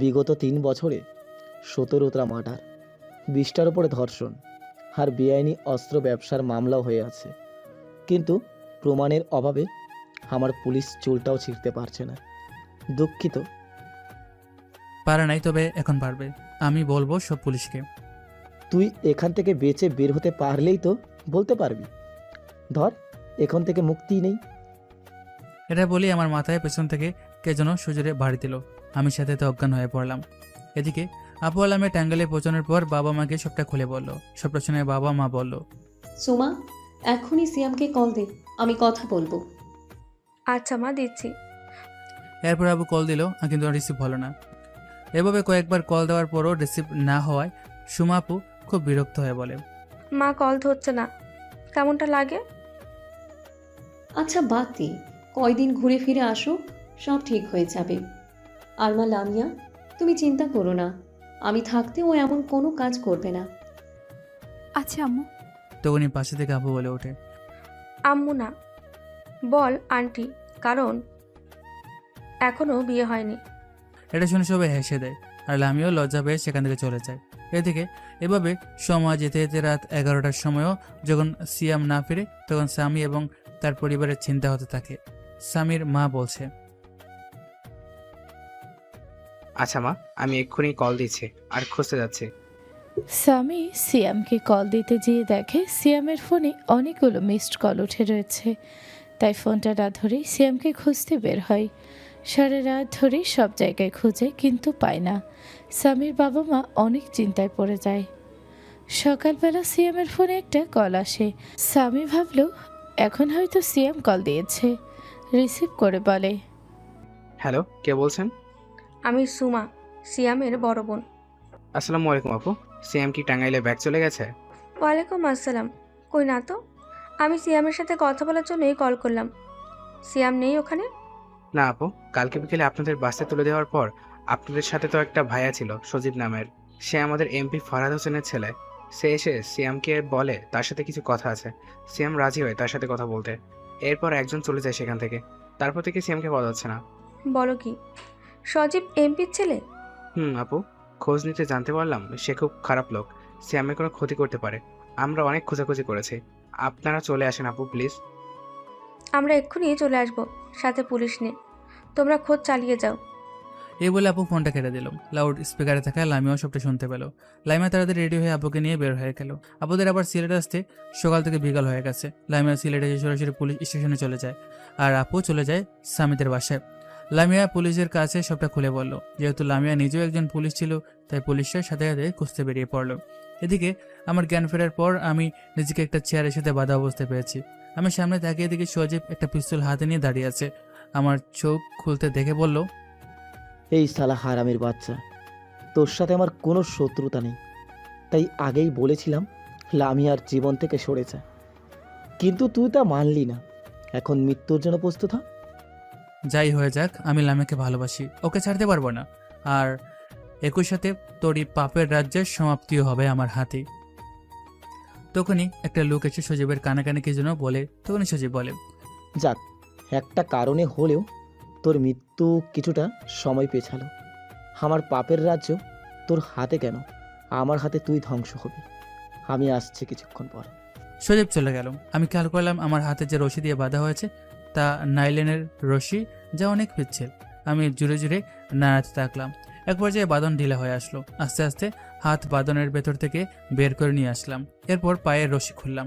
বিগত 3 বছরে 17টা মার্ডার, 20টার উপরে ধর্ষণ আর বেআইনি অস্ত্র ব্যবসার মামলাও হয়ে আছে। কিন্তু প্রমাণের অভাবে আমার পুলিশ চুলটাও ছিঁড়তে পারছে না। দুঃখিত। পারে নাই, তবে এখন পারবে। আমি বলবো সব পুলিশকে। তুই এখান থেকে বেঁচে বের হতে পারলেই তো বলতে পারবি। ধর, এখান থেকে মুক্তি নেই। এটা বলি আমার মাথায় পেছন থেকে কে যেন সুজুরে বাড়ি দিল। আমি সাথে অজ্ঞান হয়ে পড়লাম। এদিকে আপু আলামে টাঙ্গাইলে পৌঁছানোর পর বাবা মাকে সবটা খুলে বলল। সবটা শুনে বাবা মা বলল, সুমা, এখনই সিয়ামকে কল দে, আমি কথা বলবো। আচ্ছা মা, দিচ্ছি। এরপর আবু কল দিল, কিন্তু রিসিভ হলো না। এভাবে কয়েকবার কল দেওয়ার পরও রিসিভ না হওয়ায় সুমা আপু খুব বিরক্ত হয়ে বলে, মা কল ধরছে না, কেমনটা লাগে? আচ্ছা বাদ দি, কয়দিন ঘুরে ফিরে আসো, সব ঠিক হয়ে যাবে। আর মা লামিয়া, তুমি চিন্তা করো না, আমি থাকতে ও এমন কোনো কাজ করবে না। আচ্ছা আম্মু। তখনই পাশে থেকে আপু বলে ওঠে, আম্মু না, বল আন্টি, কারণ এখনো বিয়ে হয়নি। এটা শুনে সবাই হেসে দেয়, আর লামিও লজ্জা পেয়ে সেখান থেকে চলে যায়। এদিকে এভাবে সময় যেতে যেতে রাত 11টার সময়ও যখন সিয়াম না ফিরে, তখন স্বামী এবং তার পরিবারের চিন্তা হতে থাকে। স্বামীর মা বলছে, আচ্ছা মা, আমি এক্ষুনি কল দিচ্ছি আর খুঁজতে যাচ্ছি। স্বামী সিয়ামকে কল দিতে গিয়ে দেখে সিয়ামের ফোনে অনেকগুলো মিসড কল উঠে রয়েছে। তাই ফোনটা না ধরেই সিয়ামকে খুঁজতে বের হয়। সারা রাত ধরে সব জায়গায় খুঁজে কিন্তু পায় না। স্বামীর বাবা মা অনেক চিন্তায় পড়ে যায়। সকালবেলা সিয়ামের ফোনে একটা কল আসে। স্বামী ভাবল এখন হয়তো সিয়াম কল দিয়েছে। রিসিভ করে বলে, হ্যালো, কে বলছেন? আমি সুমা, সিয়ামের বড় বোন। আসসালামু আলাইকুম আপু। সিএম কি টাঙ্গাইলে ব্যাগ চলে গেছে? ওয়ালাইকুম আসসালাম। কই না তো, আমি সিয়ামের সাথে কথা বলার জন্যই কল করলাম। সিয়াম নেই ওখানে? না আপু, কালকে বিকেলে আপনাদের বাসে তুলে দেওয়ার পর আপনাদের সাথে তো একটা ভাইয়া ছিল সজীব নামের, সে আমাদের এমপি ফরহাদ হোসেনের ছেলে। সে এসে সিয়ামকে বলে তার সাথে কিছু কথা আছে। সিয়াম রাজি হয় তার সাথে কথা বলতে। এরপর একজন চলে যায় সেখান থেকে। তারপর থেকে সিয়ামকে পাওয়া যাচ্ছে না। বলো কি, সজীব এমপির ছেলে? আপু, খোঁজ নিতে জানতে পারলাম সে খুব খারাপ লোক, সিয়ামের কোনো ক্ষতি করতে পারে। আমরা অনেক খোঁজাখুঁজি করেছি। আপনারা চলে আসেন আপু প্লিজ। আমরা এক্ষুনি চলে আসবো, সাথে পুলিশ নেই। তোমরা খোঁজ চালিয়ে যাও। এই বলে আপু ফোনটা কেটে দিল। লাউড স্পিকারে থাকা লামিয়াও সবটা শুনতে পেল। লামিয়া তাড়াতাড়ি রেডি হয়ে আপুকে নিয়ে বের হয়ে গেল। আপুদের আবার সিলেট আসতে সকাল থেকে বিকাল হয়ে গেছে। লামিয়া সিলেটে সরাসরি পুলিশ স্টেশনে চলে যায়, আর আপু চলে যায় স্বামীদের বাসায়। লামিয়া পুলিশের কাছে সবটা খুলে বলল। যেহেতু লামিয়া নিজেও একজন পুলিশ ছিল, তাই পুলিশের সাথে সাথে খুঁজতে বেরিয়ে পড়ল। এদিকে আমার জ্ঞান ফেরার পর আমি নিজেকে একটা চেয়ারের সাথে বাধা অবস্থায় পেয়েছি। আমি সামনে তাকিয়ে দেখি সজীব একটা পিস্তল হাতে নিয়ে দাঁড়িয়ে আছে। আমার চোখ খুলতে দেখে বলল, এই সালা হারামির বাচ্চা, তোর সাথে আমার কোনো শত্রুতা নেই, তাই আগেই বলেছিলাম লামিয়ার জীবন থেকে সরে যা, কিন্তু তুই তা মানলি না। এখন মৃত্যুর জন্য প্রস্তুত হ। যাই হয়ে যাক, আমি লামিয়াকে ভালোবাসি, ওকে ছাড়তে পারবো না। আর একই সাথে তোরই পাপের রাজ্যের সমাপ্তিও হবে আমার হাতে। তখনই একটা লোক এসে সজীবের কানে কানে কি যেন বলে। তখনই সজীব বলে, যাক, একটা কারণে হলেও তোর মৃত্যু কিছুটা সময় পেছালো। আমার পাপের রাজ্য তোর হাতে কেন, আমার হাতে তুই ধ্বংস হবি। আমি আসছি কিছুক্ষণ পর। সজীব চলে গেল। আমি খেয়াল করলাম আমার হাতে যে রশি দিয়ে বাঁধা হয়েছে তা নাইলেনের রশি, যা অনেক পিচ্ছিল। আমি জুড়ে জুড়ে নাড়াতে থাকলাম। এক পর্যায়ে বাঁধন ঢিলা হয়ে আসলো। আস্তে আস্তে হাত বাঁধনের ভেতর থেকে বের করে নিয়ে আসলাম। এরপর পায়ের রশি খুললাম।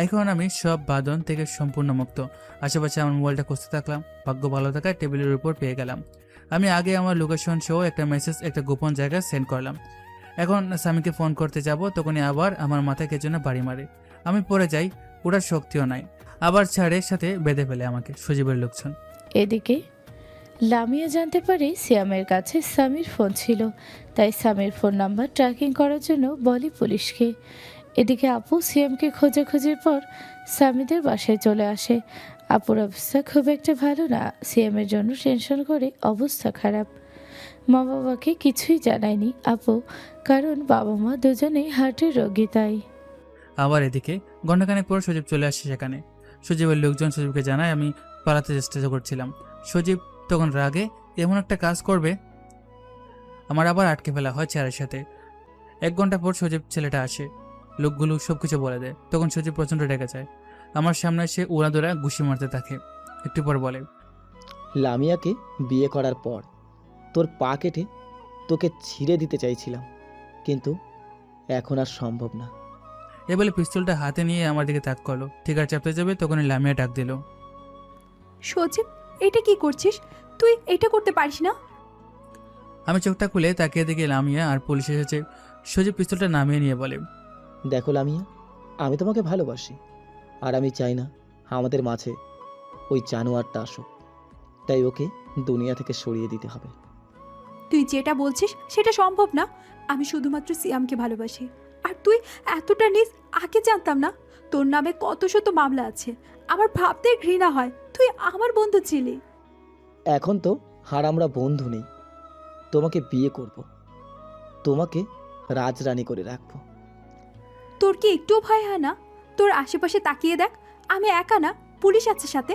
এখন আমি সব বাঁধন থেকে সম্পূর্ণ মুক্ত। আশেপাশে আমার মোবাইলটা খুঁজতে থাকলাম। ভাগ্য ভালো থাকায় টেবিলের উপর পেয়ে গেলাম। আমি আগে আমার লোকেশন সহ একটা মেসেজ একটা গোপন জায়গায় সেন্ড করলাম। এখন স্বামীকে ফোন করতে যাব, তখনই আবার আমার মাথায় কে জন্য বাড়ি মারে। আমি পড়ে যাই, ওটার শক্তিও নাই। আবার ছাড়ের সাথে বেঁধে ফেলে আমাকে সজীবের লোকজন। এদিকে লামিয়া জানতে পারে সিয়ামের কাছে স্বামীর ফোন ছিল, তাই স্বামীর ফোন নাম্বার ট্র্যাকিং করার জন্য বলে পুলিশকে। এদিকে আপু সিএমকে খোঁজাখুঁজির পর স্বামীদের বাসায় চলে আসে। আপুর অবস্থা খুব একটা ভালো না, সিএমের জন্য টেনশন করে অবস্থা খারাপ। মা বাবাকে কিছুই জানায়নি আপু, কারণ বাবা মা দুজনেই হার্টের রোগী তাই। আবার এদিকে ঘণ্টাখানেক পর সজীব চলে আসে সেখানে। সজীবের লোকজন সজীবকে জানায় আমি পালাতে চেষ্টা করছিলাম। সজীব তখন রাগে এমন একটা কাজ করবে আমার আবার আটকে ফেলা হয় চেয়ারের সাথে। 1 ঘন্টা পর সজীব ছেলেটা আসে, লোকগুলো সবকিছু বলে দেয়। তখন সজীব প্রচণ্ড রেগে যায়, আমার সামনে এসে উড়াদোড়া ঘুষি মারতে থাকে। একটু পর বলে, লামিয়াকে বিয়ে করার পর তোর পা কেটে তোকে ছিঁড়ে দিতে চাইছিলাম, কিন্তু এখন আর সম্ভব না। এ বলে পিস্তলটা হাতে নিয়ে আমার দিকে তাক করলো। ঠিক আছে চাপতে যাবে তখনই লামিয়া ডাক দিল, সজীব, এটা কি করছিস? তুই এটা করতে পারিস না। আমি চোখটা খুলে তাকিয়ে দেখি লামিয়া আর পুলিশ এসেছে। সজীব পিস্তলটা নামিয়ে নিয়ে বলে, দেখো লামিয়া, আমি তোমাকে ভালোবাসি, আর আমি চাই না আমাদের মাঝে ওই জানোয়ারটা আসুক, তাই ওকে দুনিয়া থেকে সরিয়ে দিতে হবে। তুই যেটা বলছিস সেটা সম্ভব না। আমি শুধুমাত্র সিয়ামকে ভালোবাসি, আর তুই এতটা নিস আগে জানতাম না। তোর নামে কত শত মামলা আছে, আমার ভাবতে ঘৃণা হয় তুই আমার বন্ধু ছিলি। এখন তো আর আমরা বন্ধু নেই, তোমাকে বিয়ে করব, তোমাকে রাজরানী করে রাখবো। তোর কি একটুও ভয় হয় না? তোর আশেপাশে তাকিয়ে দেখ, আমি একা না, পুলিশ আছে সাথে।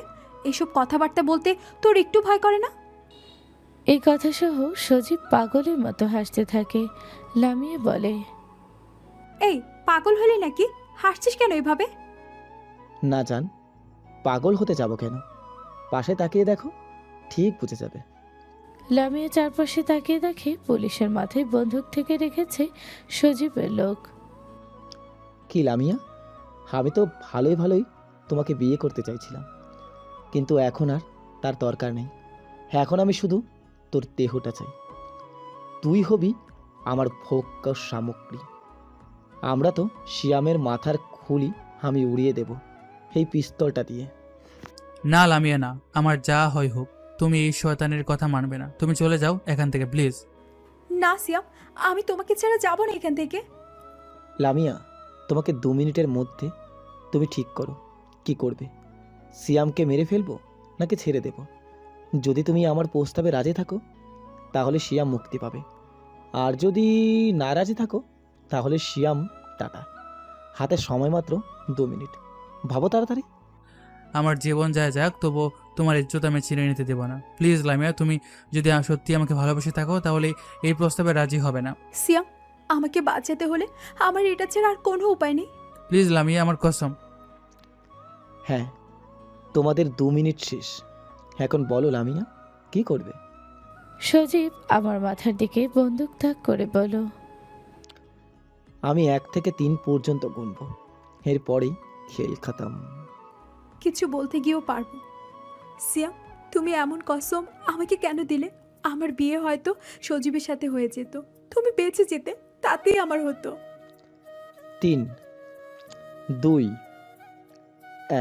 এসব কথাবার্তা বলতে তোর একটু ভয় করে না? এই কথা সহ সজীব পাগলের মতো হাসতে থাকে। লামিয়া বলে, এই পাগল হলি নাকি? হাসছিস কেন এভাবে? না জান, পাগল হতে যাব কেন? পাশে তাকিয়ে দেখো, ঠিক বুঝে যাবে। লামিয়া চারপাশে তাকিয়ে দেখে পুলিশের মাথায় বন্দুক থেকে রেখেছে সজীবের লোক। কি লামিয়া, আমি তো ভালোই ভালোই তোমাকে বিয়ে করতে চাইছিলাম, কিন্তু এখন আর তার দরকার নেই। এখন আমি শুধু তোর দেহটা চাই, তুই হবি আমার ভোগ্য সামগ্রী। আমরা তো শিয়ামের মাথার খুলি আমি উড়িয়ে দেব এই পিস্তলটা দিয়ে। না লামিয়া না, আমার যা হয় হোক, তুমি এই শয়তানের কথা মানবে না। তুমি চলে যাও এখান থেকে প্লিজ। না সিয়াম, আমি তোমাকে ছাড়া যাব না এখান থেকে। লামিয়া, তোমাকে 2 মিনিটের মধ্যে তুমি ঠিক করো কি করবে। সিয়ামকে মেরে ফেলবো নাকি ছেড়ে দেব? যদি তুমি আমার প্রস্তাবে রাজি থাকো তাহলে শিয়াম মুক্তি পাবে, আর যদি না রাজি থাকো তাহলে শিয়াম টাটা। হাতে সময় মাত্র 2 মিনিট, ভাবো তাড়াতাড়ি। আমার জীবন যায় যাক, তবু তোমার ইজ্জত আমি ছিনে নিতে দেবো না। প্লিজ লামিয়া, তুমি যদি সত্যি আমাকে ভালোবেসে থাকো তাহলে এই প্রস্তাবে রাজি হবে না। সিয়াম, আমাকে বাঁচাতে হলে আমার এটা ছাড়া আর কোনো উপায় নেই। প্লিজ লামিয়া, আমার কসম। হ্যাঁ, তোমাদের 2 মিনিট শেষ। এখন বলো লামিয়া, কি করবে? সজীব আমার মাথার দিকে বন্দুক তাক করে বলো, আমি 1 থেকে 3 পর্যন্ত গুনবো, এরপরেই খেল খতম। কিছু বলতে গিয়েও পারবো। সিয়াম, তুমি এমন কসম আমাকে কেন দিলে? আমার বিয়ে হয়তো সজীবের সাথে হয়ে যেত, তুমি বেঁচে যেতে, তাতেই আমার হতো। 3, 2,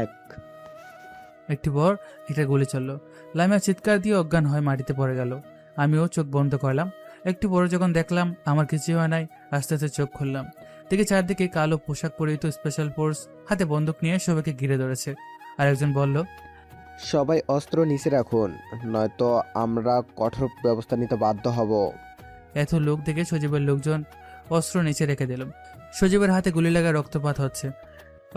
1। একটু পর একটা গুলি চললো। লামিয়া চিৎকার দিয়ে অজ্ঞান হয়ে মাটিতে পড়ে গেল। আমিও চোখ বন্ধ করলাম। একটু পরে যখন দেখলাম আমার কিছুই হয় নাই, আস্তে আস্তে চোখ খুললাম। দেখি চারদিকে কালো পোশাক পরিহিত স্পেশাল ফোর্স হাতে বন্দুক নিয়ে সবাইকে ঘিরে ধরেছে। আর একজন বলল, সবাই অস্ত্র নিচে রাখুন, নয়তো আমরা কঠোর ব্যবস্থা নিতে বাধ্য হব। এত লোক দেখে সজীবের লোকজন অস্ত্র নিচে রেখে দিল। সজীবের হাতে গুলি লাগা রক্তপাত হচ্ছে।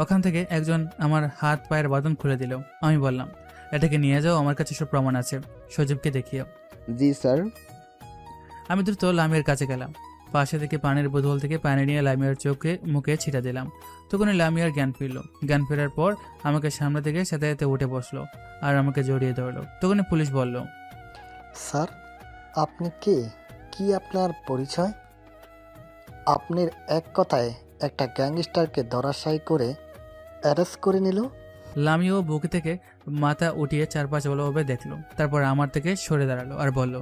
ওখান থেকে একজন আমার হাত পায়ের বাঁধন খুলে দিল। আমি বললাম, এটাকে নিয়ে যাও, আমার কাছে সব প্রমাণ আছে। সজীবকে দেখিও। জি স্যার। আমি দ্রুত লামিয়ার কাছে গেলাম। পাশে থেকে পানির বোতল থেকে পানি নিয়ে লামিয়ার চোখে মুখে ছিটা দিলাম। তখনই লামিয়ার জ্ঞান ফিরল। জ্ঞান ফেরার পর আমাকে সামনে থেকে সাথে সাথে উঠে বসলো আর আমাকে জড়িয়ে ধরলো। তখনই পুলিশ বলল, স্যার, আপনি কে? কি আপনার পরিচয়? আপনার এক কথায় একটা গ্যাংস্টারকে ধরাশায়ী করে অ্যারেস্ট করে নিল। লামিয়াও বুকে থেকে মাথা উঠিয়ে চারপাশ ভালোভাবে দেখলো, তারপর আমার থেকে সরে দাঁড়ালো আর বলল,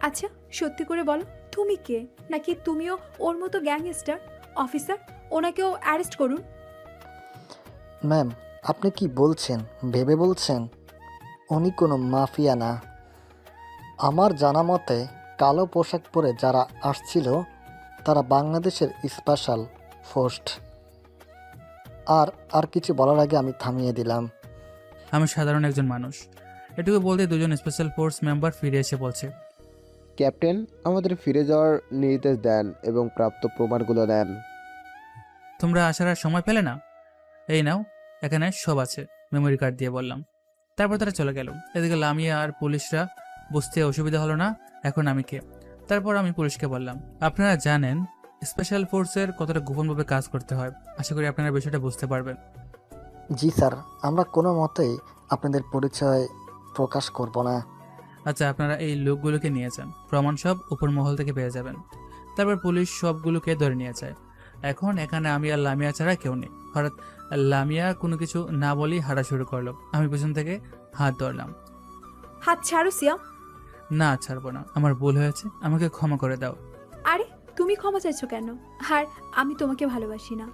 আচ্ছা সত্যি করে বলো, তুমি কে? নাকি তুমিও ওর মতো গ্যাংস্টার? অফিসার, ওনাকেও অ্যারেস্ট করুন। ম্যাম, আপনি কি বলছেন ভেবে বলছেন? উনি কোনো মাফিয়া না। আমার জানা মতে কালো পোশাক পরে যারা আসছিল তারা বাংলাদেশের স্পেশাল ফোর্স। আর আর কিছু বলার আগে আমি থামিয়ে দিলাম। আমি সাধারণ একজন মানুষ। এটুকু বলতে দুজন স্পেশাল ফোর্স মেম্বার ফিরে এসে বলছে, ক্যাপ্টেন, আমাদের ফিরে যাওয়ার নির্দেশ দেন এবং প্রাপ্ত প্রমাণগুলো দেন। তোমরা আসার আর সময় পেলে না? এই নাও, এখানে সব আছে, মেমোরি কার্ড দিয়ে বললাম। তারপর তারা চলে গেল। এদিকে লামিয়া আর পুলিশরা বুঝতে অসুবিধা হলো না এখন আমি কে। তারপর আমি পুলিশকে বললাম, আপনারা জানেন স্পেশাল ফোর্সের কতটা গোপনভাবে কাজ করতে হয়। আশা করি আপনারা বিষয়টা বুঝতে পারবেন। জি স্যার, আমরা কোনো মতেই আপনাদের পরিচয় প্রকাশ করব না। আচ্ছা, আপনারা এই লোকগুলোকে নিয়ে যান, প্রমাণ সব উপর মহল থেকে পেয়ে যাবেন। তারপর পুলিশ সবগুলোকে ধরে নিয়ে যায়। এখন এখানে আমি আর লামিয়া ছাড়া কেউ নেই। হঠাৎ লামিয়া কোনো কিছু না বলেই হাঁটা শুরু করলো। আমি পেছন থেকে হাত ধরলাম। হাত ছাড়ো সিয়াম। না, ছাড়বো না, আমার ভুল হয়েছে, আমাকে ক্ষমা করে দাও। আরে তুমি ক্ষমা চাইছো কেন? আর আমি তোমাকে ভালোবাসি না,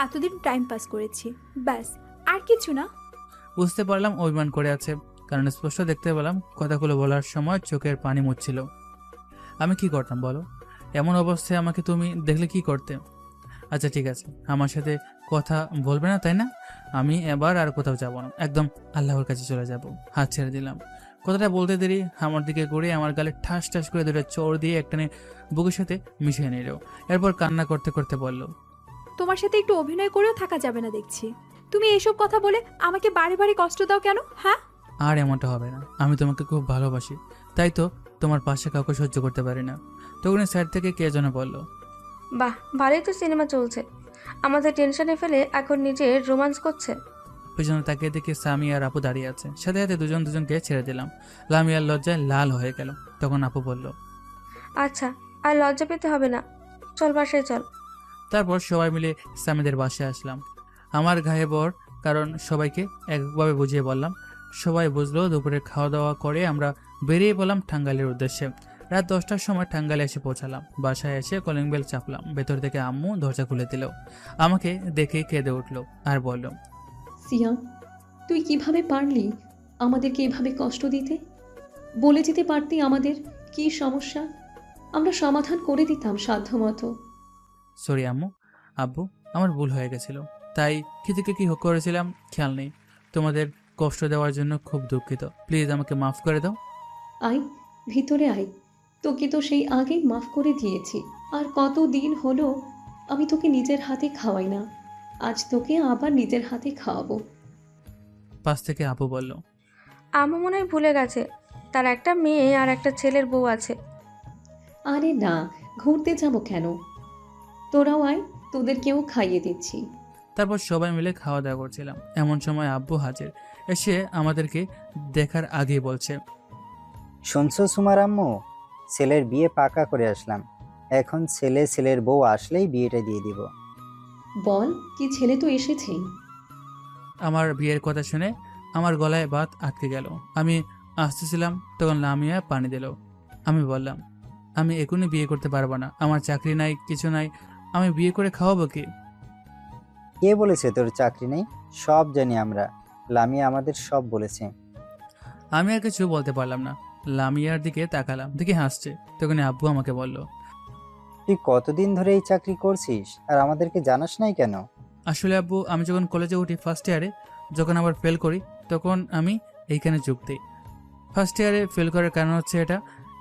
এতদিন টাইম পাস করেছি, ব্যাস, আর কিছু না। বুঝতে পারলাম অভিমান করে আছে, কারণ স্পষ্ট দেখতে পেলাম কথাগুলো বলার সময় চোখের পানি মুছছিল। আমি কি করতাম বলো? এমন অবস্থায় আমাকে তুমি দেখলে কি করতে? আচ্ছা ঠিক আছে, আমার সাথে কথা বলবে না তাই না? আমি এবার আর কোথাও যাব না, একদম আল্লাহর কাছে চলে যাব। হাত ছেড়ে দিলাম। কথাটা বলতে দেরি আমার দিকে ঘুরে আমার গালে ঠাস ঠাস করে দুটো চোর দিয়ে একটানে বুকের সাথে মিশিয়ে নিল। এরপর কান্না করতে করতে বলল, তোমার সাথে একটু অভিনয় করেও থাকা যাবে না দেখছি। তুমি এসব কথা বলে আমাকে বারে বারে কষ্ট দাও কেন? হ্যাঁ, আর এমনটা হবে না, আমি তোমাকে খুব ভালোবাসি, তাই তো তোমার পাশে কাউকে সহ্য করতে পারি না। তখন সাইড থেকে কে যেন বলল, বাহ, ভালোই তো সিনেমা চলছে। আমাদের টেনশনে ফেলে এখন নিজের রোমান্স করছে। পেছনে তাকিয়ে দেখি সামি আর আপু দাঁড়িয়ে আছে। সাথে সাথে দুজন দুজনকে ছেড়ে দিলাম। লামিয়ার লজ্জায় লাল হয়ে গেল। তখন আপু বলল, আচ্ছা, আর লজ্জা পেতে হবে না, চল বাসায় চল। তারপর সবাই মিলে সামিদের বাসায় আসলাম। আমার ঘায়ে বর, কারণ সবাইকে একভাবে বুঝিয়ে বললাম। সবাই বুঝলো। দুপুরে খাওয়া দাওয়া করে আমরা বেরিয়ে পড়লাম টাঙ্গাইলের উদ্দেশ্যে। রাত 10টার সময় টাঙ্গাইলে এসে পৌঁছালাম। বাসায় এসে কলিং বেল চাপলাম। ভেতর থেকে আম্মু দরজা খুলে দিল। আমাকে দেখে কেঁদে উঠলো আর বলল, সিয়াম, তুই কিভাবে পারলি আমাদেরকে এভাবে কষ্ট দিতে? বলে যেতে পারতি আমাদের কি সমস্যা, আমরা সমাধান করে দিতাম সাধ্যমতো। সরি আম্মু, আব্বু, আমার ভুল হয়ে গেছিল, তাই কি থেকে কি করেছিলাম খেয়াল নেই। তোমাদের কষ্ট দেওয়ার জন্য খুব দুঃখিত, প্লিজ আমাকে মাফ করে দাও। আয়, ভিতরে আয়, তোকে তো সেই আগেই মাফ করে দিয়েছি। আর কত দিন হলো আমি তোকে নিজের হাতে খাওয়াই না, আজ তোকে আবার নিজের হাতে খাওয়াবো। পাশ থেকে আপু বলল, আম্মু মনে হয় ভুলে গেছে, তার একটা মেয়ে আর একটা ছেলের বউ আছে। আরে না, ঘুরতে যাব কেন, তোরাও আয়, তোদেরকেও খাইয়ে দিচ্ছি। তারপর সবাই মিলে খাওয়া দাওয়া করছিলাম। এমন সময় আব্বু হাজির। এসে আমাদেরকে দেখার আগেই বলছে, শুনছো সুমার আম্মু, ছেলের বিয়ে পাকা করে আসলাম। এখন ছেলের বউ আসলেই বিয়েটা দিয়ে দিব। বল, কি ছেলে তো এসেছেই। আমার বিয়ের কথা শুনে আমার গলায় বাত আটকে গেল। আমি আসতেছিলাম, তখন লামিয়া পানি দিল। আমি বললাম, আমি এখনই বিয়ে করতে পারবো না, আমার চাকরি নাই, কিছু নাই, আমি বিয়ে করে খাওয়াবো কি? কে বলেছে তোর চাকরি নেই? সব জানি আমরা, লামিয়া আমাদের সব বলেছে। আমি আর কিছু বলতে পারলাম না। লামিয়ার দিকে তাকালাম, দেখি হাসছে। তখন আব্বু আমাকে বলল, তুই কতদিন ধরে এই চাকরি করছিস আর আমাদেরকে জানাস নাই কেন? আসলে আব্বু, আমি যখন কলেজে উঠি ফার্স্ট ইয়ারে, যখন আবার ফেল করি, তখন আমি এইখানে যোগ দিই। ফার্স্ট ইয়ারে ফেল করার কারণ হচ্ছে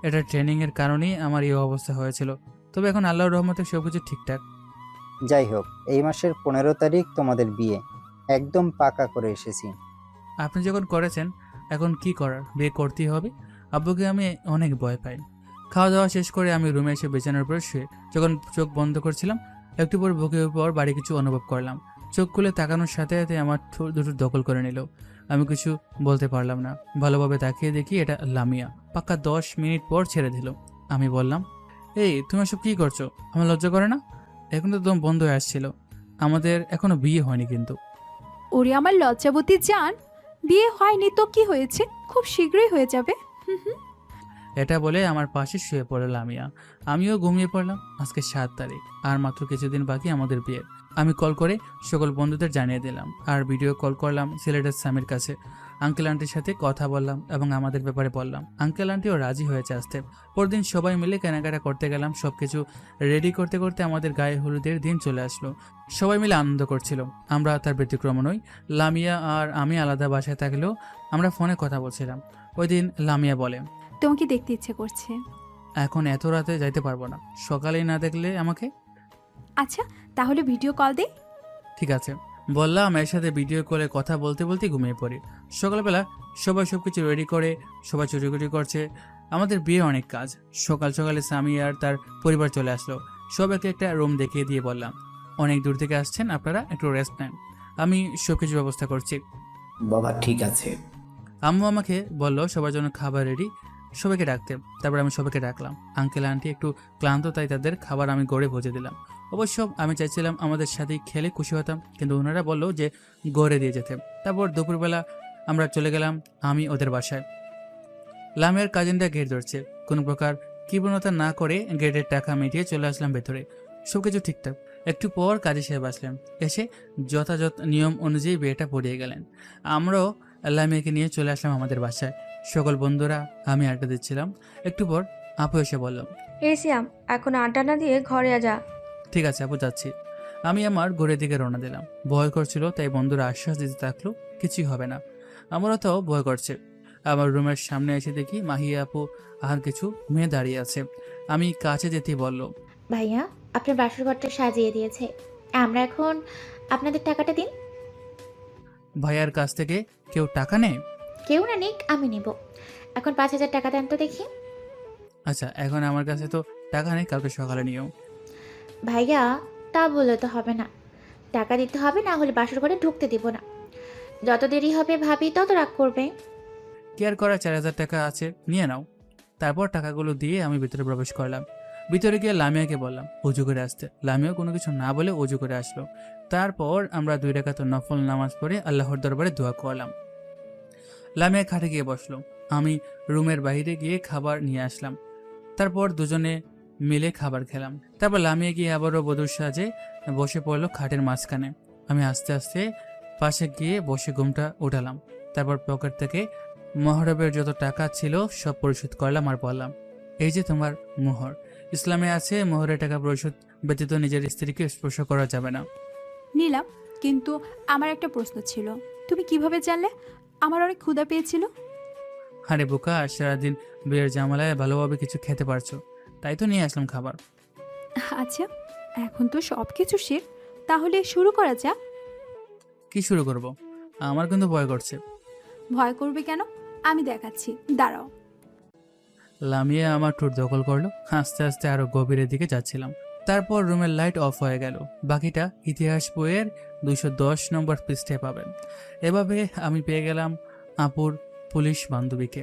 এটা ট্রেনিংয়ের কারণেই আমার এই অবস্থা হয়েছিল। তবে এখন আল্লাহর রহমতে সব কিছু ঠিকঠাক। যাই হোক, এই মাসের 15 তারিখ তোমাদের বিয়ে, একদম পাকা করে এসেছি। আপনি যখন করেছেন, এখন কি করার, বিয়ে করতেই হবে। আব্বুকে আমি অনেক ভয় পাই। খাওয়া দাওয়া শেষ করে আমি রুমে এসে বিছানার উপর শুয়ে যখন চোখ বন্ধ করছিলাম, একটু পর বুকের উপর বাড়ি কিছু অনুভব করলাম। চোখ খুলে তাকানোর সাথে সাথে আমার ঠোঁট দুটো দখল করে নিল। আমি কিছু বলতে পারলাম না। ভালোভাবে তাকিয়ে দেখি এটা লামিয়া। পাক্কা 10 মিনিট পর ছেড়ে দিল। আমি বললাম, এই তুমি সব কী করছো? আমার লজ্জা করে না? এখন তো দম বন্ধ হয়ে আসছিল। আমাদের এখনো বিয়ে হয়নি কিন্তু। ওরে আমার লজ্জাবতী জান, বিয়ে হয়নি তো কি হয়েছে, খুব শীঘ্রই হয়ে যাবে। এটা বলে আমার পাশে শুয়ে পড়ে লামিয়া। আমিও ঘুমিয়ে পড়লাম। আজকে 7 তারিখ, আর মাত্র কিছুদিন বাকি আমাদের বিয়ের। আমি কল করে সকল বন্ধুদের জানিয়ে দিলাম, আর ভিডিও কল করলাম সিলেটের স্বামীর কাছে। আঙ্কেল আন্টির সাথে কথা বললাম এবং আমাদের ব্যাপারে বললাম। আঙ্কেল আন্টিও রাজি হয়েছে আসতে। পরদিন সবাই মিলে কেনাকাটা করতে গেলাম। সবকিছু রেডি করতে করতে আমাদের গায়ে হলুদের দিন চলে আসলো। সবাই মিলে আনন্দ করছিল, আমরা তার ব্যতিক্রম নই। লামিয়া আর আমি আলাদা বাসায় থাকলেও আমরা ফোনে কথা বলছিলাম। ওই দিন লামিয়া বলে, তোমাকে দেখতে ইচ্ছে করছে। এখন এত রাতে যাইতে পারবো না, সকালেই না দেখলে আমাকে। আচ্ছা, তাহলে ভিডিও কল দে। ঠিক আছে বললাম। এর সাথে ভিডিও কলে কথা বলতে বলতে ঘুমিয়ে পড়ি। সকালবেলা সবাই সবকিছু রেডি করে সবাই চুরিকুটি করছে। আমাদের বিয়ে অনেক কাজ। সকাল সকালে স্বামী আর তার পরিবার চলে আসলো। সবাইকে একটা রুম দেখিয়ে দিয়ে বললাম, অনেক দূর থেকে আসছেন, আপনারা একটু রেস্ট নেন, আমি সবকিছু ব্যবস্থা করছি। বাবা ঠিক আছে। আম্মু আমাকে বললো সবার জন্য খাবার রেডি, সবাইকে ডাকতে। তারপর আমি সবাইকে ডাকলাম। আঙ্কেল আন্টি একটু ক্লান্ত, তাই তাদের খাবার আমি গড়ে ভোজে দিলাম। অবশ্য আমি চাইছিলাম আমাদের সাথেই খেলে খুশি হতাম, কিন্তু ওনারা বললো যে গড়ে দিয়ে যেতে। তারপর দুপুরবেলা আমরা চলে গেলাম আমি ওদের বাসায়। লামের কাজিনটা গেট ধরছে। কোনো প্রকার কৃপণতা না করে গেটের টাকা মিটিয়ে চলে আসলাম ভেতরে। সবকিছু ঠিকঠাক। একটু পর কাজী সাহেব আসলেন, এসে যথাযথ নিয়ম অনুযায়ী বিয়েটা পড়িয়ে গেলেন। আমরাও লামিয়াকে নিয়ে চলে আসলাম আমাদের বাসায়। সকল বন্ধুরা আমি আড্ডা দিচ্ছিলাম। একটু পর আপু এসে বলল, এই সিয়াম, এখন আড্ডা না দিয়ে ঘরে যা। ঠিক আছে আপু, যাচ্ছি। আমি আমার ঘরের দিকে রওনা দিলাম। ভয় করছিল, তাই বন্ধুরা আশ্বাস দিতে থাকলো কিছুই হবে না। আমারও তো ভয় করছে। আমার রুমের সামনে এসে দেখি মাহিয়া আপু আর কিছু মেয়ে দাঁড়িয়ে আছে। আমি কাছে যেতেই বলল, ভাইয়া, আপনার বাসর ঘরটা সাজিয়ে দিয়েছে, আমরা এখন আপনাদের টাকাটা দিন। ভাইয়ার কাছ থেকে কেউ টাকা নেয়? কেউ না নিক, আমি নিব। এখন 5,000 টাকা দেন তো দেখি। আচ্ছা, এখন আমার কাছে তো টাকা নেই, কালকে সকালে নিও। ভাইয়া, তা বললে তো হবে না, টাকা দিতে হবে, না হলে বাসর ঘরে ঢুকতে দিব না। যত দেরি হবে ভাবি তত রাগ করবে। কেয়ার করা 4,000 টাকা আছে, নিয়ে নাও। তারপর টাকাগুলো দিয়ে আমি ভিতরে প্রবেশ করলাম। ভিতরে গিয়ে লামিয়াকে বললাম অজু করে আসতে। লামিয়াও কোনো কিছু না বলে অজু করে আসলো। তারপর আমরা 2 রাকাত নফল নামাজ পড়ে আল্লাহর দরবারে দোয়া করলাম। লামিয়া খাটে গিয়ে বসলো। আমি রুমের বাইরে গিয়ে খাবার নিয়ে আসলাম। তারপর দুজনে মিলে খাবার খেলাম। তারপর লামিয়া গিয়ে আবারও বধূর সাজে বসে পড়লো খাটের মাঝখানে। আমি আস্তে আস্তে পাশে গিয়ে বসে ঘুমটা উঠালাম। তারপর পকেট থেকে মহরবের যত টাকা ছিল সব পরিশোধ করলাম আর বললাম, এই যে তোমার মোহর। ইসলামে আছে মোহরের টাকা পরিশোধ ব্যতীত নিজের স্ত্রীকে স্পর্শ করা যাবে না। নিলাম, কিন্তু আমার একটা প্রশ্ন ছিল, তুমি কিভাবে জানলে আমার অনেক ক্ষুধা পেয়েছিল? আরে বোকা, সারাদিন বিয়ের জামালায় ভালোভাবে কিছু খেতে পারছো, তাই তো নিয়ে আসলাম খাবার। আচ্ছা, এখন তো সব কিছু শেষ, তাহলে শুরু করা যাক। কি শুরু করব? আমার কিন্তু ভয় করছে। ভয় করবে কেন? আমি দেখাচ্ছি, দাঁড়াও। লামিয়া আমার ঠোঁট দখল করলো। আস্তে আস্তে আরো গভীরের দিকে যাচ্ছিলাম। তারপর রুমের লাইট অফ হয়ে গেল। বাকিটা ইতিহাস বইয়ের 210 নম্বর পৃষ্ঠায় পাবেন। এভাবে আমি পেয়ে গেলাম আপুর পুলিশ বান্ধবীকে।